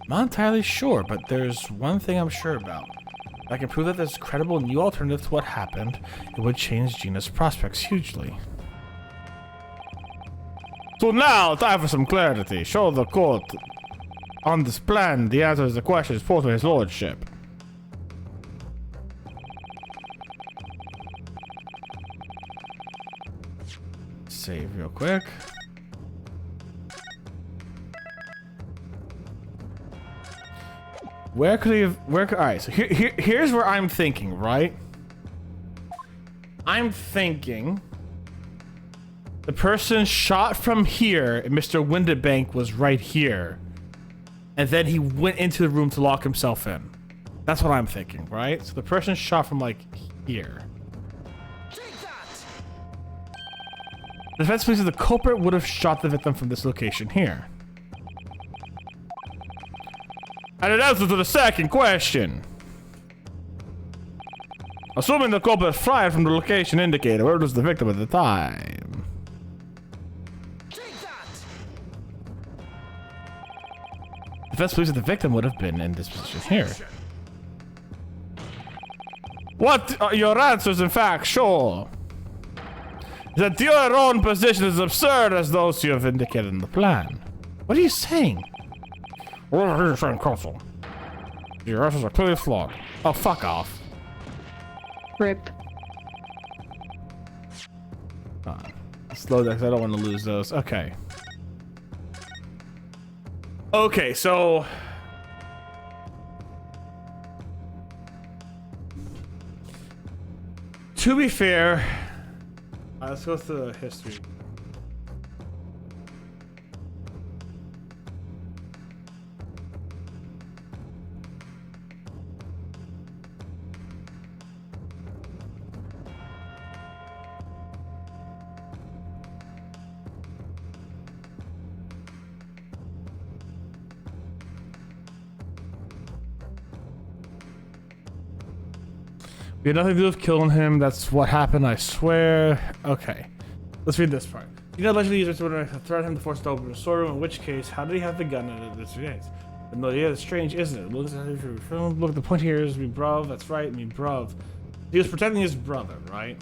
Not entirely sure, but there's one thing I'm sure about. If I can prove that there's a credible new alternative to what happened, it would change Gina's prospects hugely. So now, time for some clarity. Show the court on this plan the answer to the questions posed to his lordship. Save real quick. Where could he have? Alright, so here's where I'm thinking, right? I'm thinking the person shot from here, and Mr. Windibank was right here. And then he went into the room to lock himself in. That's what I'm thinking, right? So the person shot from, like, here. The defense believes that the culprit would have shot the victim from this location here. And in answer to the second question, assuming the culprit fired from the location indicated, where was the victim at the time? The defense believes that the victim would have been in this position here. What your answers in fact show that your own position is absurd as those you have indicated in the plan. What are you saying? Well, here's your saying, counsel. Your answers are clearly flawed. Oh, fuck off. Rip. Slow down, 'cause I don't want to lose those. Okay. Okay, so... To be fair... let's go through the history. We had nothing to do with killing him. That's what happened, I swear. Okay. Let's read this part. You know, allegedly used to threaten him to force to open the storeroom, in which case, how did he have the gun at this case? No, yeah, that's strange, isn't it? Look at the point here is me bruv. That's right, me bruv. He was protecting his brother, right?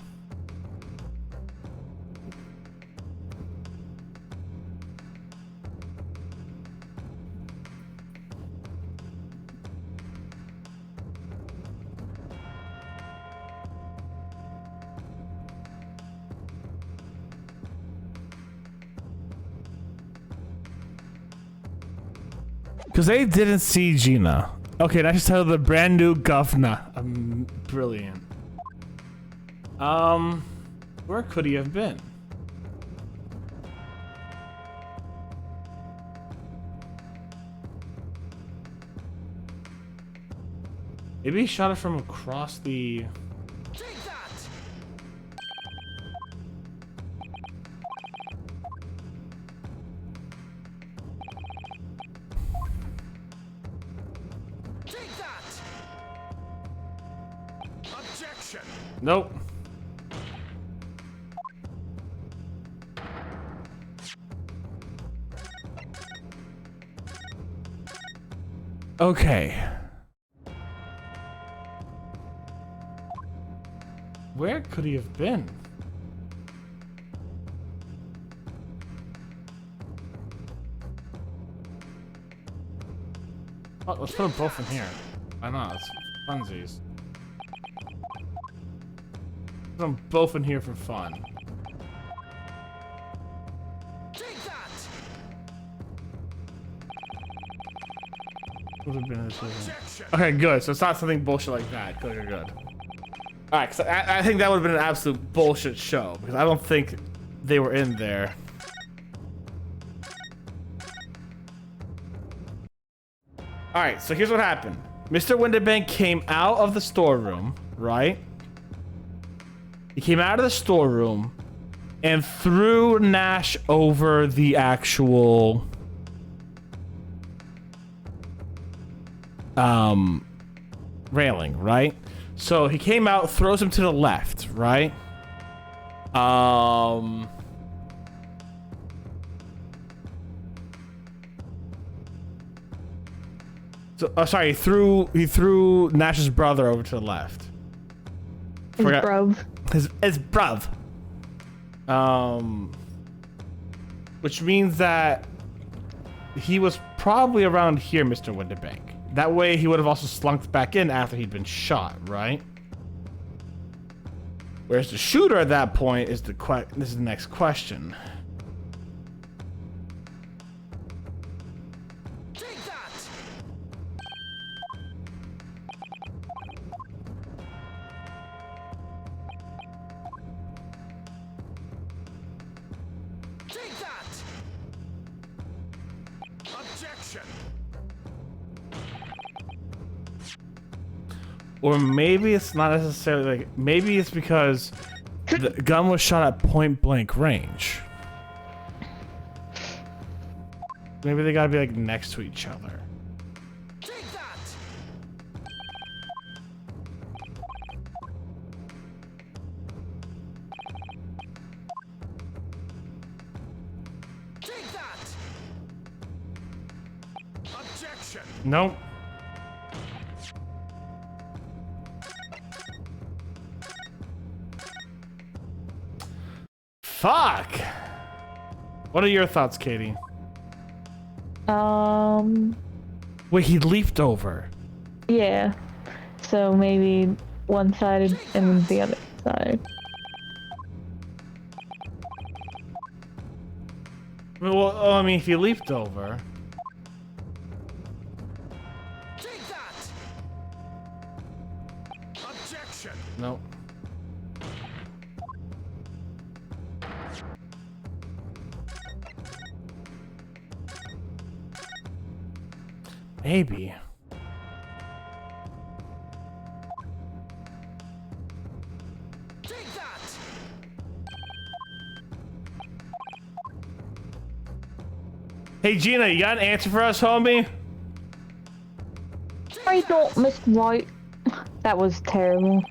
Because they didn't see Gina. Okay, that's just how the brand new governor. Brilliant. Where could he have been? Maybe he shot it from across the... Nope. Okay. Where could he have been? Oh, let's put them both in here. Why not? It's funsies. Put them both in here for fun. Would have been a decision. Okay, good. So it's not something bullshit like that. Good, good, good. All right, so I think that would have been an absolute bullshit show because I don't think they were in there. All right, so here's what happened. Mr. Windibank came out of the storeroom, right? He came out of the storeroom and threw Nash over the actual railing, right? So he came out, throws him to the left, right? So, sorry, he threw Nash's brother over to the left. His bruv. His bruv. Which means that he was probably around here, Mr. Winterbank. That way he would have also slunk back in after he'd been shot, right? Whereas the shooter at that point is this is the next question. Or maybe it's not necessarily like, maybe it's because the gun was shot at point blank range. Maybe they gotta be like next to each other. Nope. Fuck! What are your thoughts, Katie? Wait, he leaped over. Yeah. So maybe one side and the other side. Well, I mean, if he leaped over. Nope. Maybe. Hey Gina, you got an answer for us, homie? I don't, Miss White. That was terrible.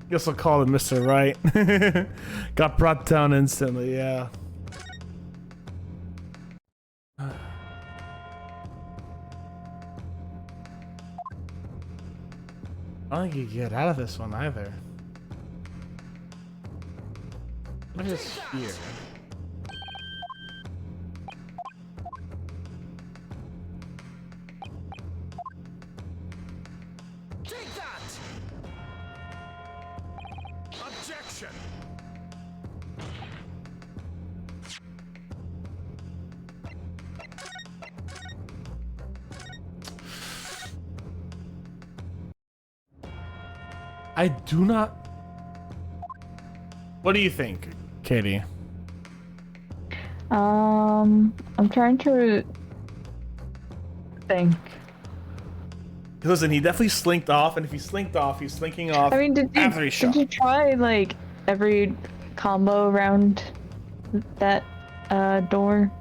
Guess I'll call him Mr. Right. Got brought down instantly, yeah. I don't think you can get out of this one either. What is here? I do not. What do you think, Katie? I'm trying to think. Listen, he definitely slinked off, and if he slinked off, he's slinking off. I mean, after he shot. did you try like every combo around that door?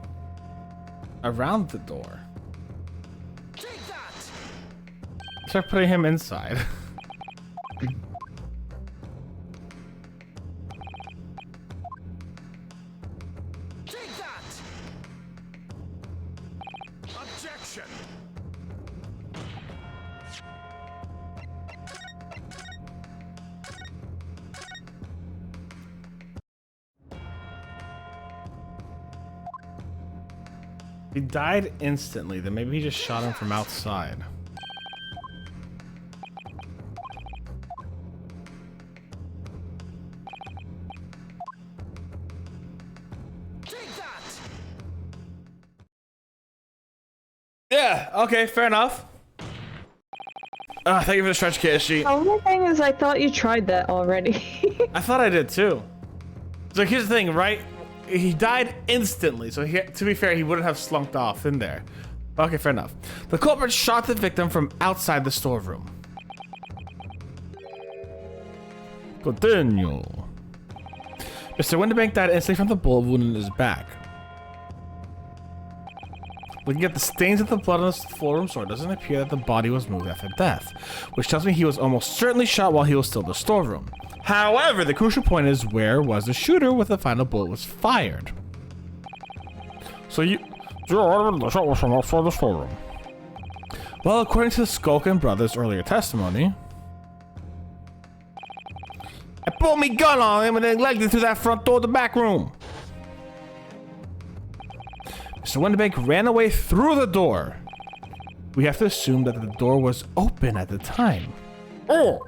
Around the door. Start putting him inside. He died instantly, then maybe he just shot him from outside. Yeah, okay, fair enough. Thank you for the stretch case sheet. The only thing is, I thought you tried that already. I thought I did too. So here's the thing, right? he died instantly. So to be fair, he wouldn't have slunked off in there. Okay, fair enough. The culprit shot the victim from outside the storeroom. Continue. Mr. Winterbank died instantly from the bullet wound in his back. Looking at the stains of the blood on the storeroom floor, it doesn't appear that the body was moved after death, which tells me he was almost certainly shot while he was still in the storeroom. However, the crucial point is, where was the shooter when the final bullet was fired? So you... The shot was from outside the storeroom. Well, according to the Skulkin brothers' earlier testimony, I pulled me gun on him and then legged it through that front door to the back room. Mr. Winterbank ran away through the door. We have to assume that the door was open at the time. Oh!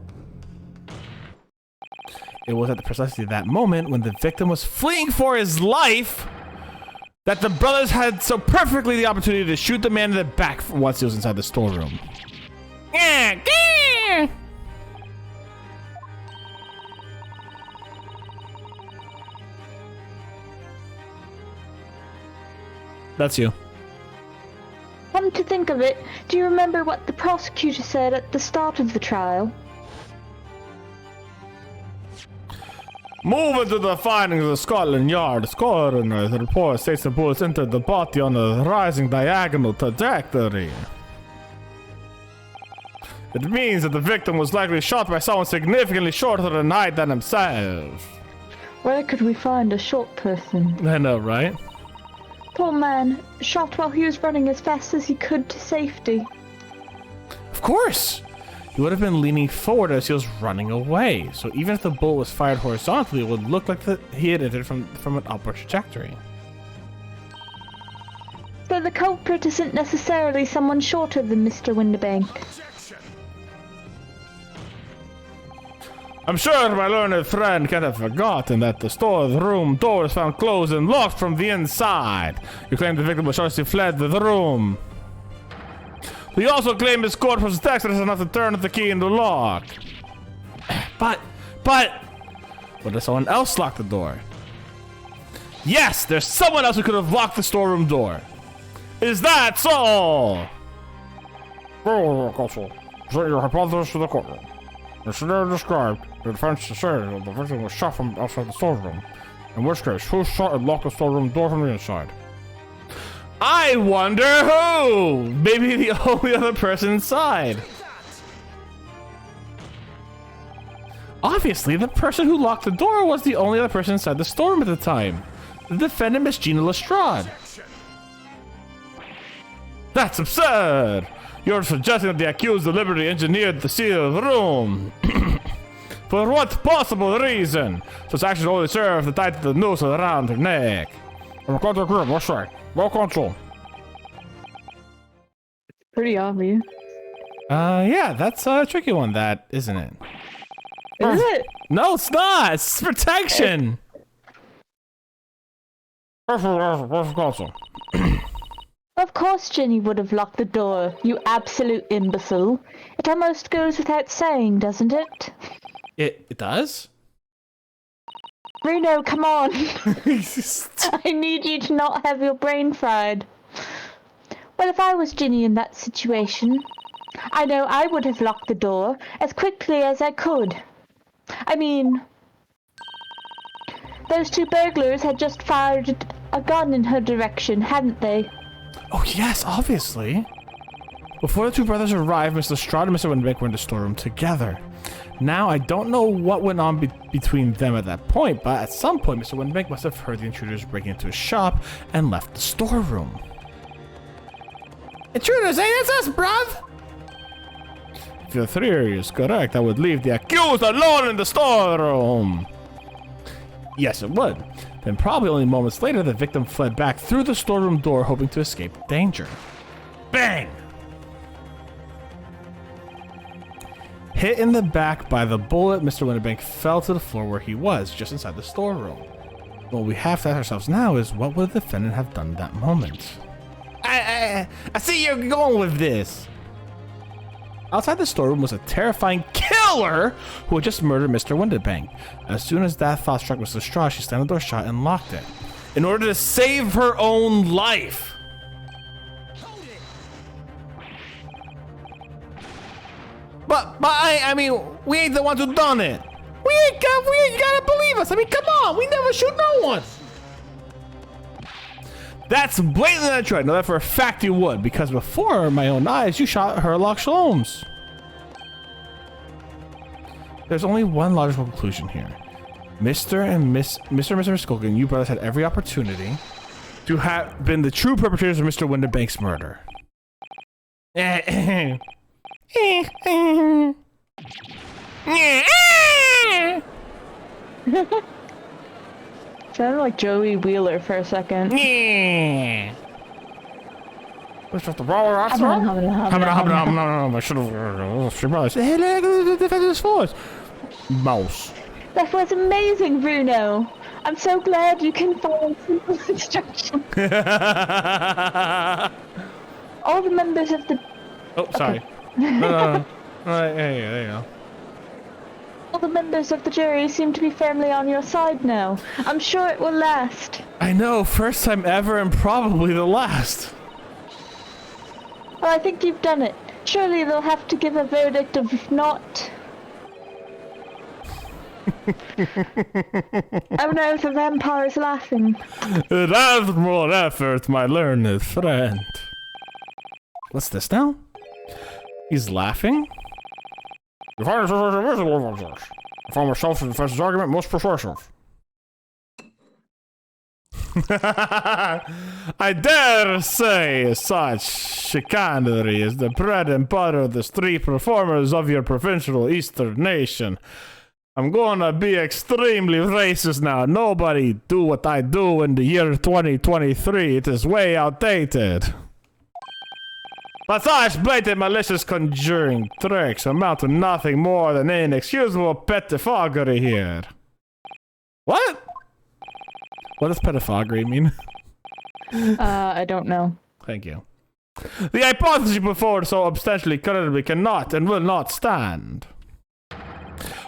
It was at precisely that moment, when the victim was fleeing for his life, that the brothers had so perfectly the opportunity to shoot the man in the back once he was inside the storeroom. That's you. Come to think of it, do you remember what the prosecutor said at the start of the trial? Moving to the findings of the Scotland Yard, coroner's report states the bullets entered the body on a rising diagonal trajectory. It means that the victim was likely shot by someone significantly shorter in height than himself. Where could we find a short person? I know, right? Poor man, shot while he was running as fast as he could to safety. Of course! He would have been leaning forward as he was running away, so even if the bullet was fired horizontally, it would look like he had entered from an upward trajectory. So the culprit isn't necessarily someone shorter than Mr. Winterbank. I'm sure my learned friend can't have forgotten that the storeroom door was found closed and locked from the inside. You claim the victim was shot as he fled the room. He also claimed his cord was dexterous enough to turn the key in the lock. But, what if someone else locked the door? Yes, there's someone else who could have locked the storeroom door. Is that so? Counsel, present your hypothesis to the courtroom. The scenario described, the defense asserted that the victim was shot from outside the storeroom. In which case, who shot and locked the storeroom door from the inside? I wonder who! Maybe the only other person inside. Obviously, the person who locked the door was the only other person inside the storeroom at the time. The defendant, Miss Gina Lestrade. That's absurd! You're suggesting that the accused deliberately engineered the seal of the room. For what possible reason? Such actions only serve to tighten the noose around her neck. I'm going to agree, what's right? Well, counsel. Pretty obvious. Yeah, that's a tricky one, that, isn't it? Is it? No, it's not! It's protection! Counsel. Of course Ginny would have locked the door, you absolute imbecile. It almost goes without saying, doesn't it? It does? Reno, come on! I need you to not have your brain fried. Well, if I was Ginny in that situation, I know I would have locked the door as quickly as I could. I mean, those two burglars had just fired a gun in her direction, hadn't they? Oh yes, obviously. Before the two brothers arrived, Mr. Lestrade and Mr. Winterbank were in the storeroom together. Now, I don't know what went on between them at that point, but at some point, Mr. Winterbank must have heard the intruders breaking into his shop and left the storeroom. Intruders, ain't it's us, bruv? If your theory is correct, that would leave the accused alone in the storeroom. Yes, it would. Then probably only moments later, the victim fled back through the storeroom door, hoping to escape danger. Bang! Hit in the back by the bullet, Mr. Winterbank fell to the floor where he was, just inside the storeroom. What we have to ask ourselves now is, what would the defendant have done at that moment? I see you're going with this. Outside the storeroom was a terrifying killer who had just murdered Mr. Winterbank. As soon as that thought struck Mr. Lestrade, she slammed the door shut and locked it. in order to save her own life. But I mean, we ain't the ones who done it. We ain't gotta believe us. I mean, come on, we never shoot no one. That's blatantly not true. I know that for a fact you would, because before my own eyes, you shot Herlock Sholmes. There's only one logical conclusion here. Mr. and Miss Skulkin, you brothers had every opportunity to have been the true perpetrators of Mr. Winterbank's murder. Sounded like Joey Wheeler for a second. What's the problem after all? I should have. She probably said, Hey, look, the defender's force. mouse. That was amazing, Bruno. I'm so glad you can follow simple instructions. All the members of the Oh, sorry. No. Hey, there you go. all the members of the jury seem to be firmly on your side now. I'm sure it will last. I know, first time ever and probably the last. Well, I think you've done it. Surely they'll have to give a verdict of not. Oh no, the vampire's laughing. Have more effort, my learned friend. What's this now? He's laughing? If I found myself in the defense's argument most persuasive. I dare say such chicanery is the bread and butter of the street performers of your provincial eastern nation. I'm gonna be extremely racist now. Nobody do what I do in the year 2023. It is way outdated. But such blatant malicious conjuring tricks amount to nothing more than inexcusable pettifoggery here. What? What does pettifoggery mean? I don't know. Thank you. The hypothesis you put forward so substantially credibly cannot and will not stand.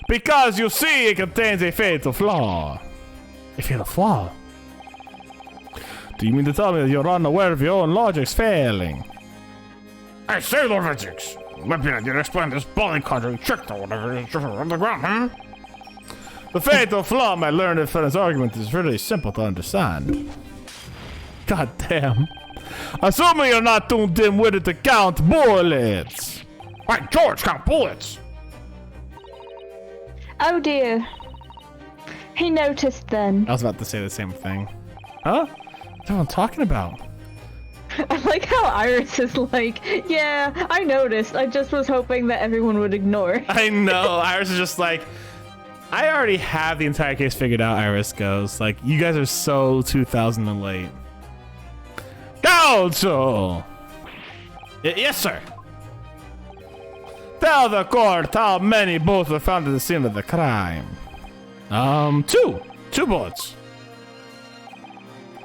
Because you see, it contains a fatal flaw. A fatal flaw? Do you mean to tell me that you're unaware of your own logic's failing? I say, Lord Essex. Might be an idea to explain this body conjuring trick or whatever it is on the ground, huh? The fatal flaw, my learned friend's argument, is really simple to understand. God damn. Assuming you're not too dim-witted to count bullets. By George, count bullets! Oh dear. He noticed then. I was about to say the same thing. Huh? What am I talking about? I like how Iris is like, yeah, I noticed. I just was hoping that everyone would ignore. I know. Iris is just like, I already have the entire case figured out, Iris goes. Like, you guys are so 2000 and late. Counsel! Yes, sir. Tell the court how many bullets were found at the scene of the crime. Two. 2 bullets.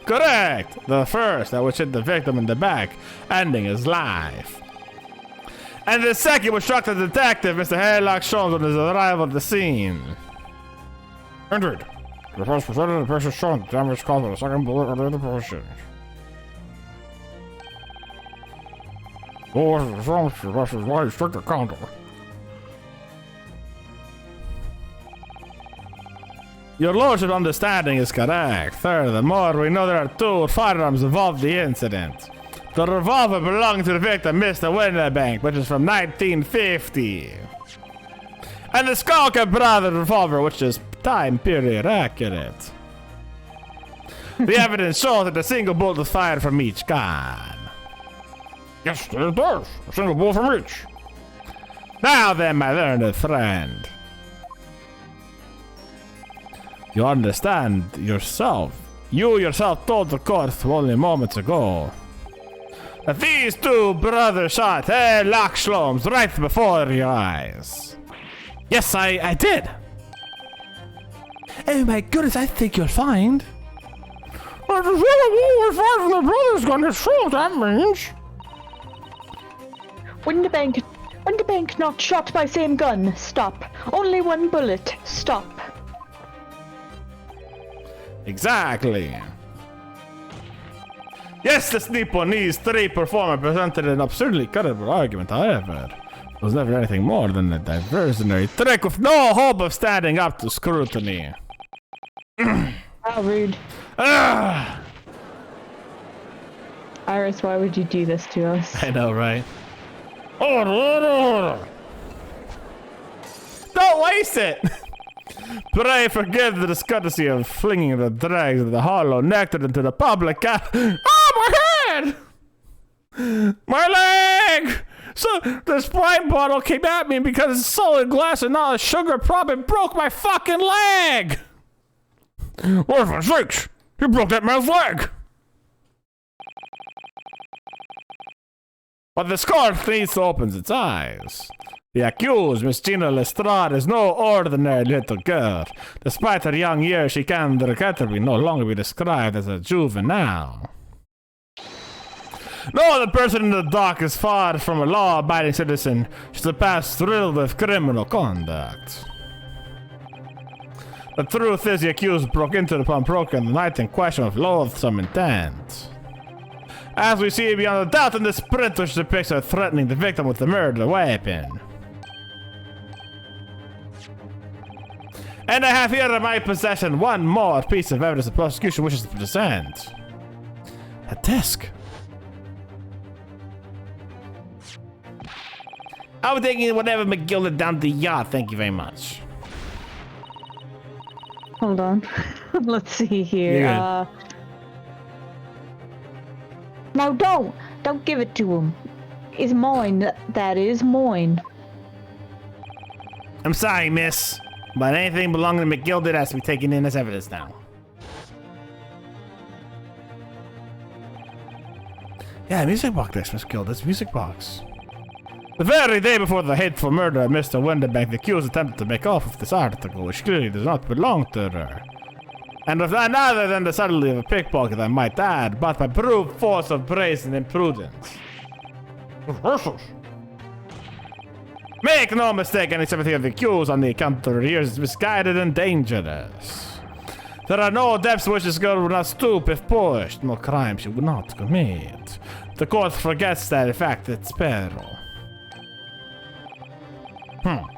Correct. The first, that which hit the victim in the back, ending his life. And the second, which struck the detective, Mr. Herlock Sholmes, on his arrival at the scene. Indeed. The first presented the patient shown damage caused by the second bullet or the person. Oh, what is wrong with you? This is why you struck the counter. Your lordship's understanding is correct. Furthermore, we know there are 2 firearms involved in the incident. The revolver belonging to the victim, Mr. Winterbank, which is from 1950. And the Skulker Brothers revolver, which is time period accurate. The evidence shows that a single bullet was fired from each gun. Yes, it does. A single bullet from each. Now then, my learned friend. You understand yourself. You yourself told the court only moments ago that these 2 brothers shot Herlock Sholmes right before your eyes. Yes, I did. Oh my goodness, I think you'll find. Well, there's really one fired from the brother's gun. It's true, that means. Winterbank not shot by same gun. Stop. Only 1 bullet. Stop. Exactly. Yes, the Nipponese 3 performer presented an absurdly credible argument, however. It was never anything more than a diversionary trick with no hope of standing up to scrutiny. How rude. Ah! Iris, why would you do this to us? I know, right? Order, order, order. Don't waste it! Pray forgive the discourtesy of flinging the dregs of the hollow nectar into the public Oh, my head! My leg! So, the Sprite bottle came at me because it's solid glass and not a sugar prop. It broke my fucking leg! What for sakes? You broke that man's leg! But the scorch needs opens its eyes. The accused, Miss Gina Lestrade, is no ordinary little girl. Despite her young years, she can regrettably no longer be described as a juvenile. No other person in the dock is far from a law-abiding citizen. She's a past thrilled with criminal conduct. The truth is the accused broke into the pawnbroker on the night in question with loathsome intent. As we see beyond a doubt in this print which depicts her threatening the victim with the murder weapon. And I have here in my possession one more piece of evidence the prosecution wishes to present. A disc. I'll be taking whatever McGilda down to the yacht, thank you very much. Hold on. Let's see here. Yeah. No, don't give it to him. It's mine. That is mine. I'm sorry, miss, but anything belonging to McGilda has to be taken in as evidence now. Yeah, music box, Miss Gilda's music box. The very day before the hateful murder of Mr. Winterbank, the accused attempted to make off with this article, which clearly does not belong to her. And with none other than the subtlety of a pickpocket, I might add, but by brute force of brazen imprudence. Rehearsals. Make no mistake, any sympathy of the accused on the account of her years is misguided and dangerous. There are no depths to which this girl would not stoop if pushed, no crime she would not commit. The court forgets that, in fact, it's peril.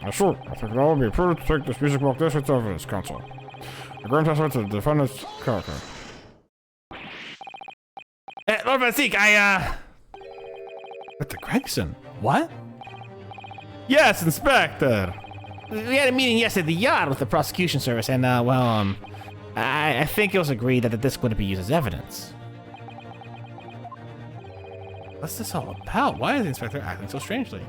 Yes, sir. I think it all would be prudent to take this music box this into evidence, counsel. The grand testament to the defendant's character. Lord Van Seek, Mr. Gregson? What? Yes, Inspector. We had a meeting yesterday at the yacht with the prosecution service, and, I think it was agreed that the disc wouldn't be used as evidence. What's this all about? Why is the Inspector acting so strangely?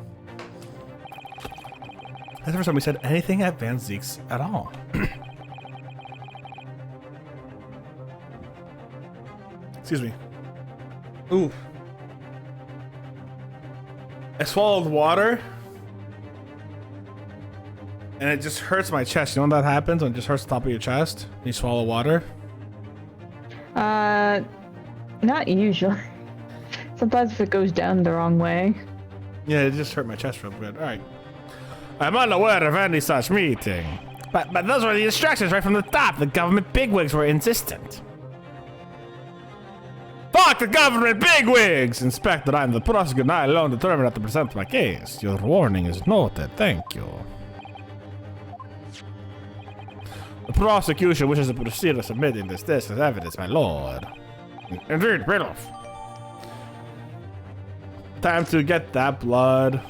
That's the first time we said anything at Van Zeek's at all. Excuse me. Ooh. I swallowed water. And it just hurts my chest. You know when that happens? When it just hurts the top of your chest? When you swallow water? Not usually. Sometimes if it goes down the wrong way. Yeah, it just hurt my chest real good. Alright. I'm unaware of any such meeting. But those were the instructions right from the top. The government bigwigs were insistent. Fuck the government bigwigs! Inspector, I'm the prosecutor and I alone determined how to present my case. Your warning is noted. Thank you. The prosecution wishes to proceed with submitting this disc as evidence, my lord. Indeed, bailiff. Time to get that blood.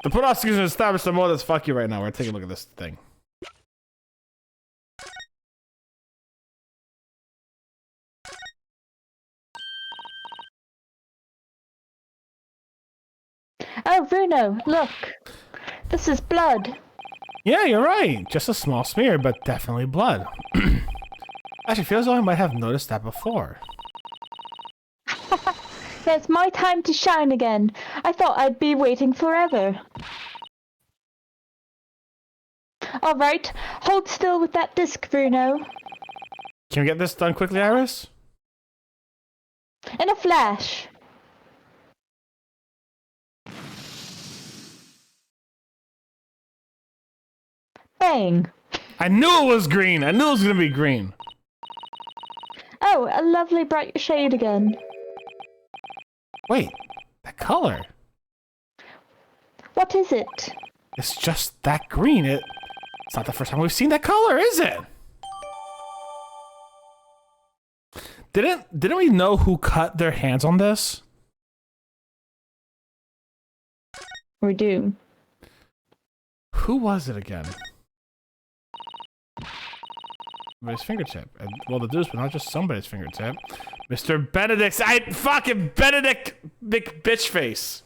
The prosecution established the motives. Fuck you right now. We're taking a look at this thing. Oh, Bruno, look. This is blood. Yeah, you're right. Just a small smear, but definitely blood. Actually, feels as though I might have noticed that before. It's my time to shine again. I thought I'd be waiting forever. Alright, hold still with that disc, Bruno. Can we get this done quickly, Iris? In a flash. Bang. I knew it was green. I knew it was gonna be green. Oh, a lovely bright shade again. Wait, that color. What is it? It's just that green. It's not the first time we've seen that color, is it? Didn't we know who cut their hands on this? We do. Who was it again? Somebody's fingertip. Well, the dude's, but not just somebody's fingertip. Mr. Benedict. Fucking Benedict McBitchface.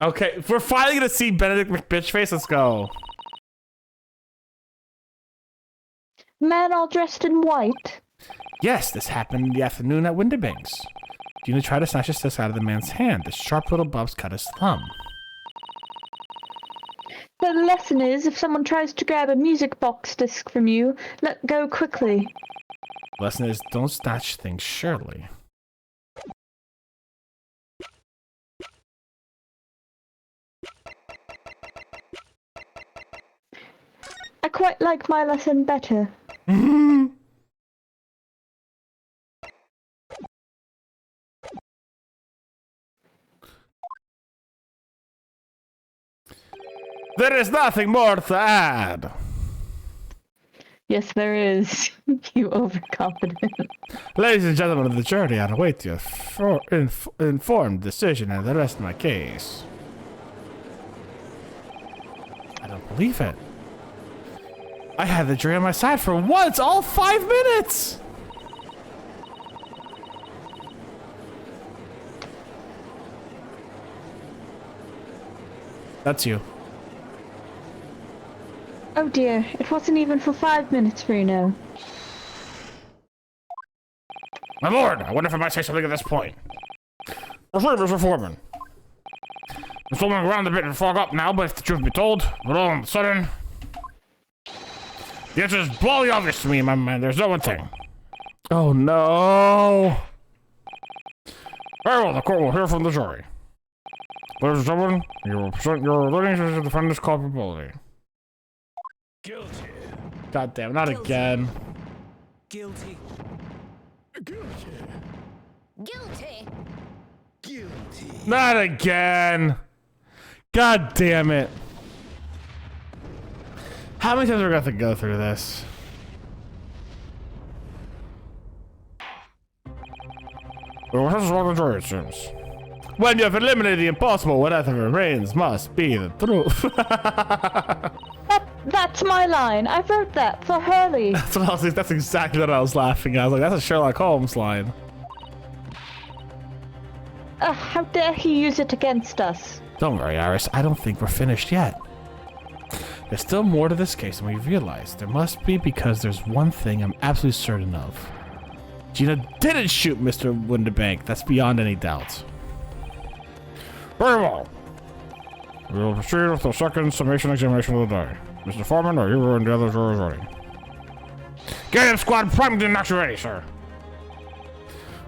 Okay, we're finally gonna see Benedict McBitchface. Let's go. Man all dressed in white. Yes, this happened in the afternoon at Winterbanks. Gina tried to snatch his disc out of the man's hand. The sharp little bumps cut his thumb. The lesson is, if someone tries to grab a music box disc from you, let go quickly. The lesson is, don't snatch things surely. I quite like my lesson better. There is nothing more to add. Yes, there is. You overconfident. Ladies and gentlemen of the jury, I await your informed decision and the rest of my case. I don't believe it. I had the jury on my side for once, all 5 minutes! That's you. Oh dear, it wasn't even for 5 minutes, Reno. My lord, I wonder if I might say something at this point. Proceed, Mr. Foreman. I'm still moving around a bit and fog up now, but if the truth be told, but all of a sudden, the answer is bloody obvious to me, my man. There's no one thing. Oh no! Very well, the court will hear from the jury. Ladies and gentlemen, you will present your learnings as the defendant's culpability. Guilty. God damn, not again. Guilty. Guilty. Guilty. Guilty. Not again! God damn it. How many times are we going to have to go through this? Well, this is what the jury seems. When you have eliminated the impossible, whatever remains must be the truth. That's my line. I wrote that for Hurley. That's exactly what I was laughing at. I was like, that's a Sherlock Holmes line. How dare he use it against us? Don't worry, Iris. I don't think we're finished yet. There's still more to this case than we realized. There must be, because there's one thing I'm absolutely certain of. Gina didn't shoot Mr. Winterbank. That's beyond any doubt. Very well. We will proceed with the second summation examination of the day. Mr. Foreman, are you and the other jurors ready? Get him, squad, primed and actually ready, sir.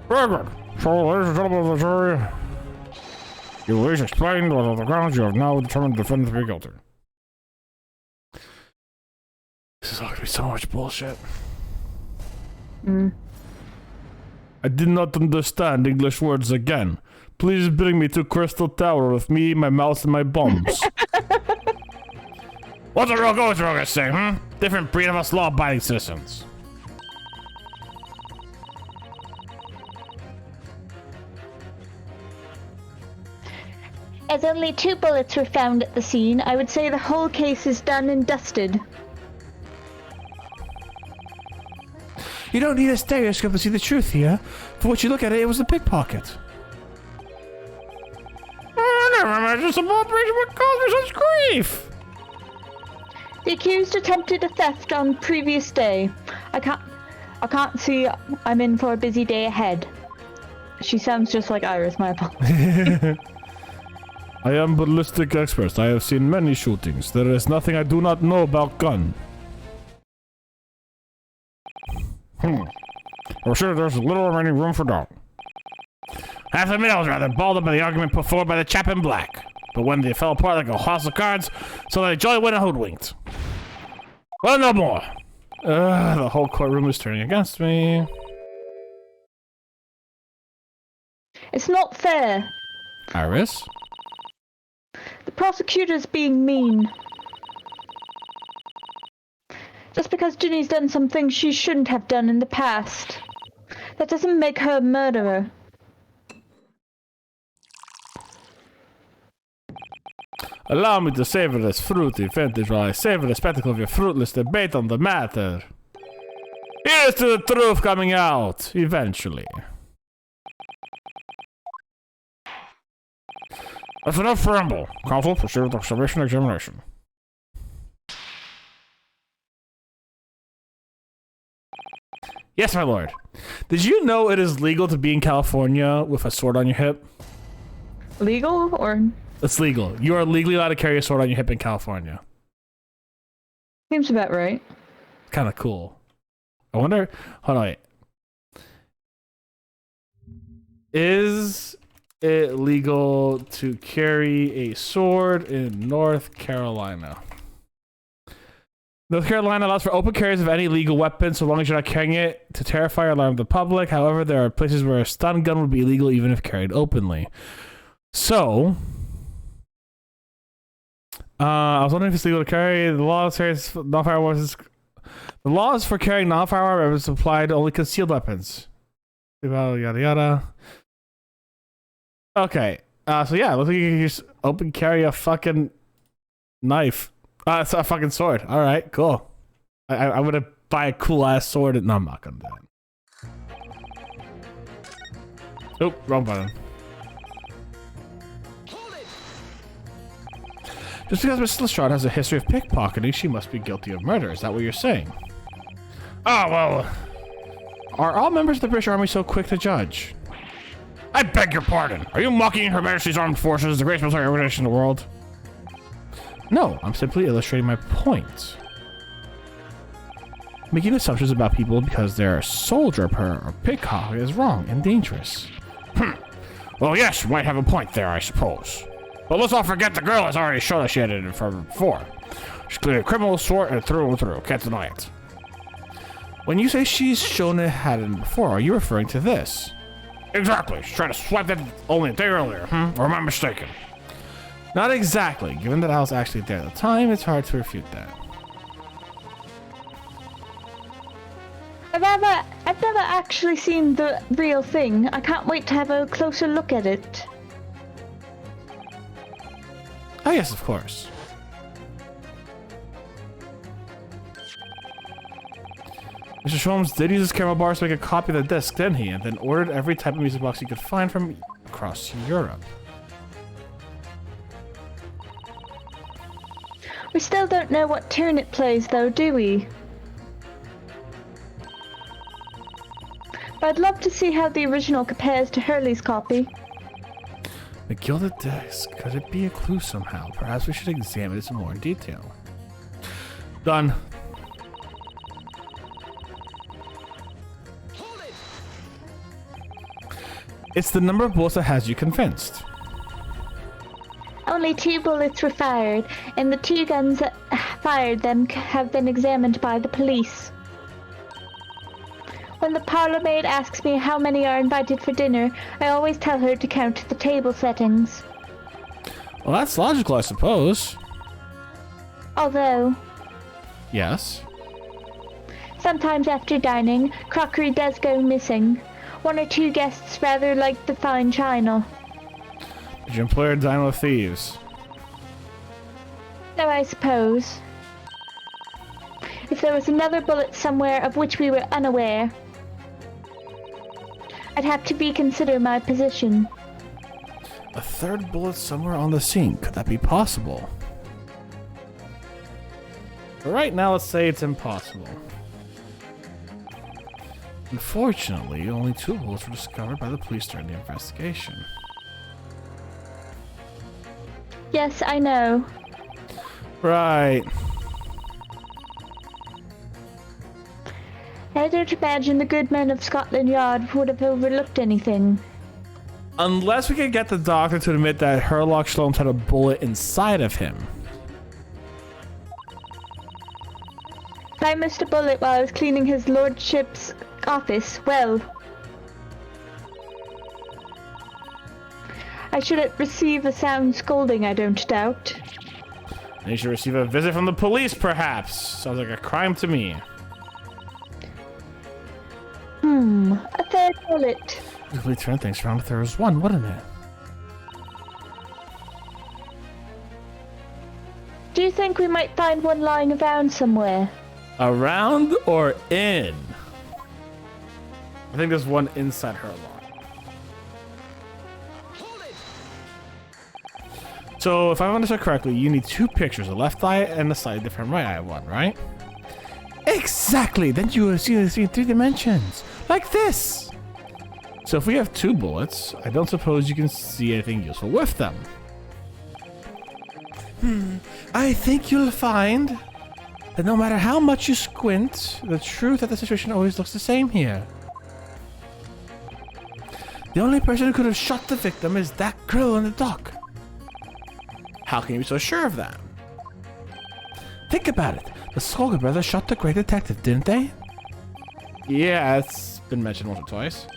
Very good. So, ladies and gentlemen of the jury, you will each explain whether the grounds you have now determined the defendant to be guilty. This is all gonna be so much bullshit. Mm. I did not understand English words again. Please bring me to Crystal Tower with me, my mouse, and my bombs. What's a real ghost gonna say, hmm? Different breed of us law-abiding citizens. As only 2 bullets were found at the scene, I would say the whole case is done and dusted. You don't need a stereoscope to see the truth here. For what you look at it was a pickpocket. I never imagined some operation would cause me such grief. The accused attempted a theft on previous day. I can't see I'm in for a busy day ahead. She sounds just like Iris, my apologies. I am ballistic expert. I have seen many shootings. There is nothing I do not know about gun. I'm sure there's little remaining room for doubt. I have to admit I was rather balled up by the argument put forward by the chap in black. But when they fell apart like a house of cards, so they jolly went and hoodwinked. Well, no more. The whole courtroom is turning against me. It's not fair. Iris? The prosecutor's being mean. Just because Ginny's done some things she shouldn't have done in the past. That doesn't make her a murderer. Allow me to savor this fruity vintage while I savor the spectacle of your fruitless debate on the matter. Here's to the truth coming out, eventually. That's enough ramble. Counsel, proceed with observation and examination. Yes, my lord. Did you know it is legal to be in California with a sword on your hip? Legal or It's legal. You are legally allowed to carry a sword on your hip in California. seems about right. Kind of cool. I wonder. Hold on, wait. Is it legal to carry a sword in North Carolina? North Carolina allows for open carries of any legal weapon so long as you're not carrying it to terrify or alarm the public. However, there are places where a stun gun would be illegal even if carried openly. So, I was wondering if it's legal to carry. The laws for non-fire weapons. The laws for carrying non-fire weapons apply to only concealed weapons. Yada yada. Okay. So yeah, looks like you can just open carry a fucking knife. It's a fucking sword. All right, cool. I'm gonna buy a cool ass sword. No, I'm not gonna do it. Oop, wrong button. Just because Miss Lestrade has a history of pickpocketing, she must be guilty of murder. Is that what you're saying? Ah, well, Are all members of the British Army so quick to judge? I beg your pardon. Are you mocking Her Majesty's Armed Forces, the greatest military organization in the world? No, I'm simply illustrating my point. Making assumptions about people because they're a soldier or pickpocket is wrong and dangerous. Well, yes, you might have a point there, I suppose. But let's not forget the girl has already shown us she had it in front of her before. She's clearly a criminal sort and through and through. Can't deny it. When you say she's shown it had it before, are you referring to this? Exactly. She's trying to swipe that only a day earlier, Or am I mistaken? Not exactly. Given that I was actually there at the time, it's hard to refute that. I've never actually seen the real thing. I can't wait to have a closer look at it. Oh yes, of course. Mr. Sholmes did use his camera bars to make a copy of the disc, didn't he? And then ordered every type of music box he could find from across Europe. We still don't know what tune it plays though, do we? But I'd love to see how the original compares to Hurley's copy. The gilded disc. Could it be a clue somehow? Perhaps we should examine it some more in detail. Done. It's the number of bullets that has you convinced. Only 2 bullets were fired, and the 2 guns that fired them have been examined by the police. When the parlor maid asks me how many are invited for dinner, I always tell her to count the table settings. Well, that's logical, I suppose. Although, Yes. sometimes after dining, crockery does go missing. 1 or 2 guests rather like the fine china. Did your employer dine with thieves? So I suppose. If there was another bullet somewhere of which we were unaware, I'd have to reconsider my position. A third bullet somewhere on the scene. Could that be possible? For right now, let's say it's impossible. Unfortunately, only 2 bullets were discovered by the police during the investigation. Yes, I know. Right. I don't imagine the good men of Scotland Yard would have overlooked anything. Unless we can get the doctor to admit that Herlock Sholmes had a bullet inside of him. I missed a bullet while I was cleaning his lordship's office. Well, I should receive a sound scolding, I don't doubt. You should receive a visit from the police, perhaps. Sounds like a crime to me. A third bullet. If we turn things around, if there was one, wouldn't it? Do you think we might find one lying around somewhere? Around or in? I think there's one inside her lock. So if I understood correctly, you need 2 pictures, a left eye and a slightly different right eye one, right? Exactly! Then you will see this in 3 dimensions. Like this! So if we have 2 bullets, I don't suppose you can see anything useful with them. I think you'll find that no matter how much you squint, the truth of the situation always looks the same here. The only person who could have shot the victim is that girl in the dock. How can you be so sure of that? Think about it. The Skolga brothers shot the great detective, didn't they? Yeah, it's been mentioned once or twice.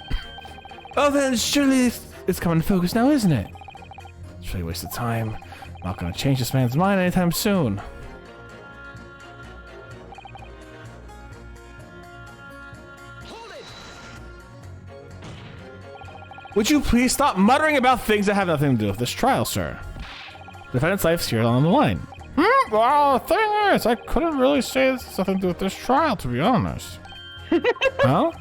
Oh, then surely it's coming to focus now, isn't it? It's really a waste of time. Not gonna change this man's mind anytime soon. Would you please stop muttering about things that have nothing to do with this trial, sir? The defendant's life's here on the line. Well, the thing is, I couldn't really say it's nothing to do with this trial, to be honest. Well,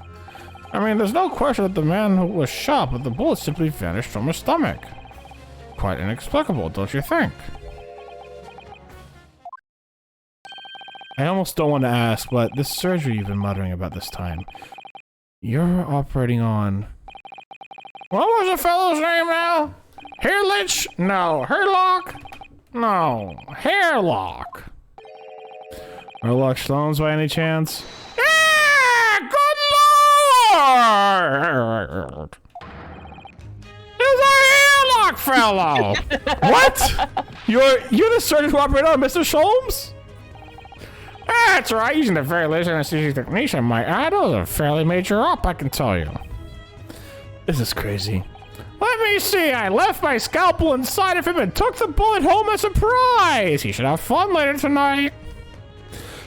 I mean, there's no question that the man who was shot, but the bullet simply vanished from his stomach. Quite inexplicable, don't you think? I almost don't want to ask, but this surgery you've been muttering about this time, you're operating on... What was the fellow's name now? Hairlich? No. Hairlock? No. Hairlock. Sherlock Holmes by any chance? Yeah! Good lord! It's a hairlock fellow! What? You're the surgeon who operated on Mr. Sholmes? That's right, using the very latest anesthesia technique, my idols are fairly major up, I can tell you. This is crazy. Let me see, I left my scalpel inside of him and took the bullet home as a surprise. He should have fun later tonight.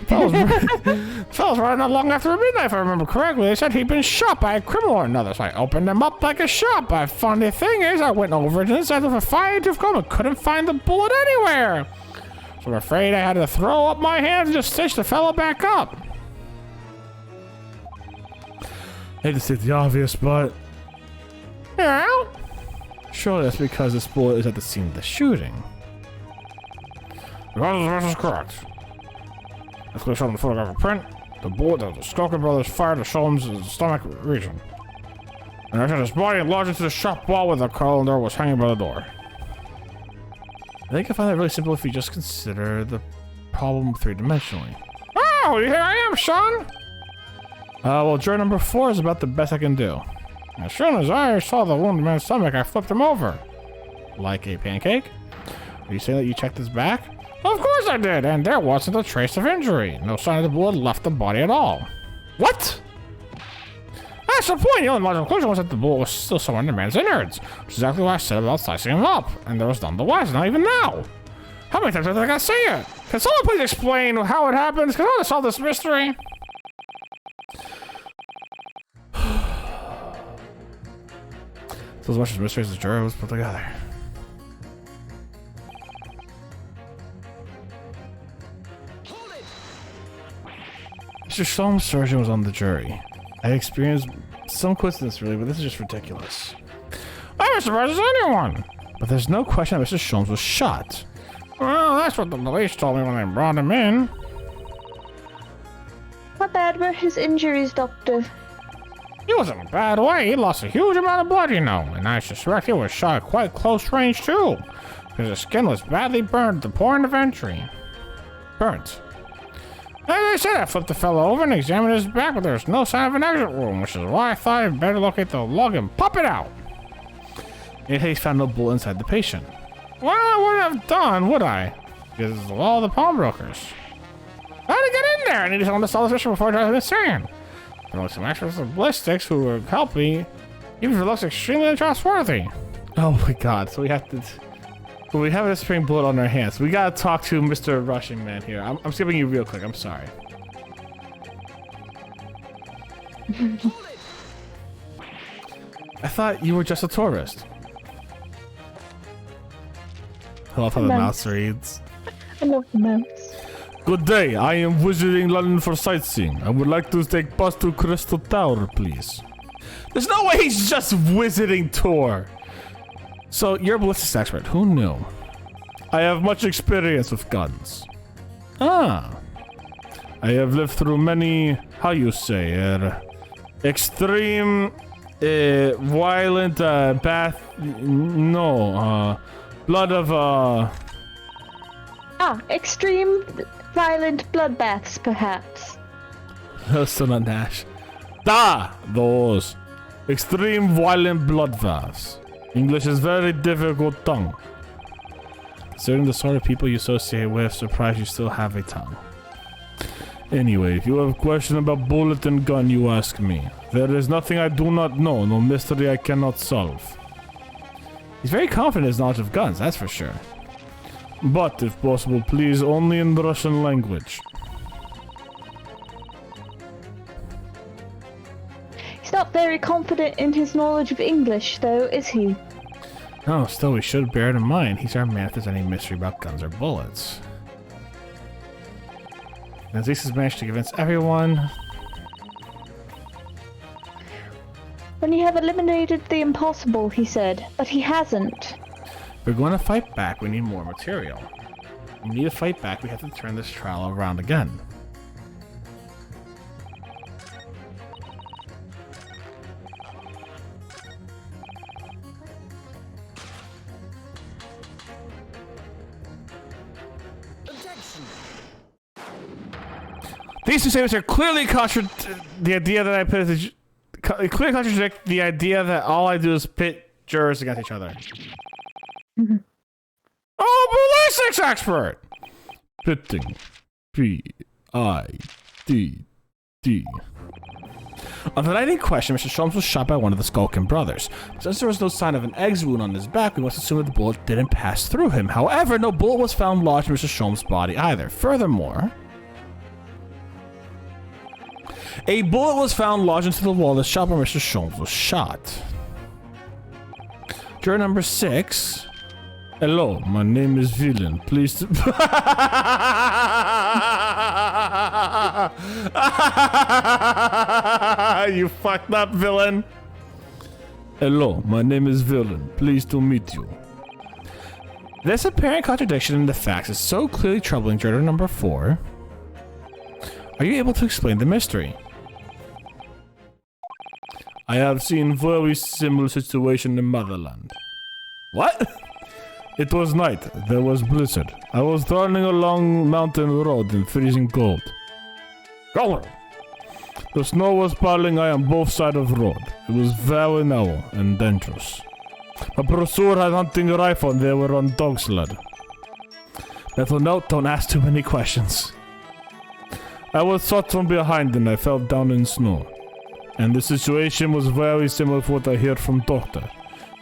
Fellas right not long after midnight, if I remember correctly. They said he'd been shot by a criminal or another, so I opened him up like a shop. But funny thing is, I went over to the side of a fire-tooth comb and couldn't find the bullet anywhere. So I'm afraid I had to throw up my hands and just stitch the fellow back up. Hate to state the obvious, but... Yeah? Surely that's because this bullet is at the scene of the shooting. This is correct. Let's go show them the photographic print. The bullet that the Skolka brothers fired to Sholmes' stomach region. And entered his body and lodged into the shop wall where the calendar was hanging by the door. I think I find that really simple if you just consider the problem 3-dimensionally. Oh, here I am, Sean! Well, juror number 4 is about the best I can do. As soon as I saw the wounded man's stomach, I flipped him over. Like a pancake? Are you saying that you checked his back? Of course I did, and there wasn't a trace of injury. No sign of the blood left the body at all. What? That's the point. The only logical conclusion was that the bullet was still somewhere in the man's innards, which is exactly what I said about slicing him up, and there was none the less, not even now. How many times have I got to say it? Can someone please explain how it happens? Can I want to solve this mystery? So as much as mystery as the juror was put together. Mr. Sholmes' surgeon was on the jury. I experienced some coincidence really, but this is just ridiculous. I'm as surprised as anyone. But there's no question that Mr. Sholmes was shot. Well, that's what the police told me when they brought him in. How bad were his injuries, Doctor? He was in a bad way. He lost a huge amount of blood, you know, and I suspect he was shot at quite close range too, because his skin was badly burned at the point of entry. Burnt. As I said, I flipped the fellow over and examined his back, but there was no sign of an exit wound, which is why I thought I'd better locate the lug and pop it out. And he found no bullet inside the patient. Well, I wouldn't have done, would I? Because of all the pawnbrokers. How'd he get in there. I need someone to solve this mission before driving the sand. There were some extras of ballistics who will help me, even if it looks extremely untrustworthy. Oh my god, so we have to... Well, we have a spring bullet on our hands. We gotta talk to Mr. Rushing Man here. I'm skipping you real quick, I'm sorry. I thought you were just a tourist. I love how the mouse reads. I love the mouse. Good day, I am visiting London for sightseeing. I would like to take bus to Crystal Tower, please. There's no way he's just visiting tour. So, you're a ballistics expert. Who knew? I have much experience with guns. Ah. I have lived through many, how you say, extreme, violent, blood of, extreme violent bloodbaths, perhaps. Those are not Nash. Those. Extreme violent bloodbaths. English is very difficult tongue. Considering the sort of people you associate with, surprised you still have a tongue. Anyway, if you have a question about bullet and gun, you ask me. There is nothing I do not know, no mystery I cannot solve. He's very confident in his knowledge of guns, that's for sure. But, if possible, please, only in the Russian language. He's not very confident in his knowledge of English, though, is he? No, still, we should bear it in mind. He's our man if there's any mystery about guns or bullets. Nazis has managed to convince everyone. When you have eliminated the impossible, he said, but he hasn't. We're going to fight back. We need more material. We need to fight back. We have to turn this trial around again. These two statements are clearly the idea that I put as clearly contradict the idea that all I do is pit jurors against each other. Oh, ballistics expert! Pitting. P-I-D-D. On the night in question, Mr. Sholmes was shot by one of the Skulkin brothers. Since there was no sign of an eggs wound on his back, we must assume that the bullet didn't pass through him. However, no bullet was found lodged in Mr. Sholmes' body either. Furthermore, a bullet was found lodged into the wall of the shop where Mr. Sholmes was shot. Juror number 6. Hello, my name is Villain. Please to You fucked up, Villain. Hello, my name is Villain. Pleased to meet you. This apparent contradiction in the facts is so clearly troubling juror number 4. Are you able to explain the mystery? I have seen very similar situation in Motherland. What? It was night. There was blizzard. I was running along mountain road in freezing cold. Go! The snow was piling high on both sides of the road. It was very narrow and dangerous. My pursuer had hunting rifle and they were on dog sled. Little note, don't ask too many questions. I was shot from behind and I fell down in snow. And the situation was very similar to what I heard from doctor.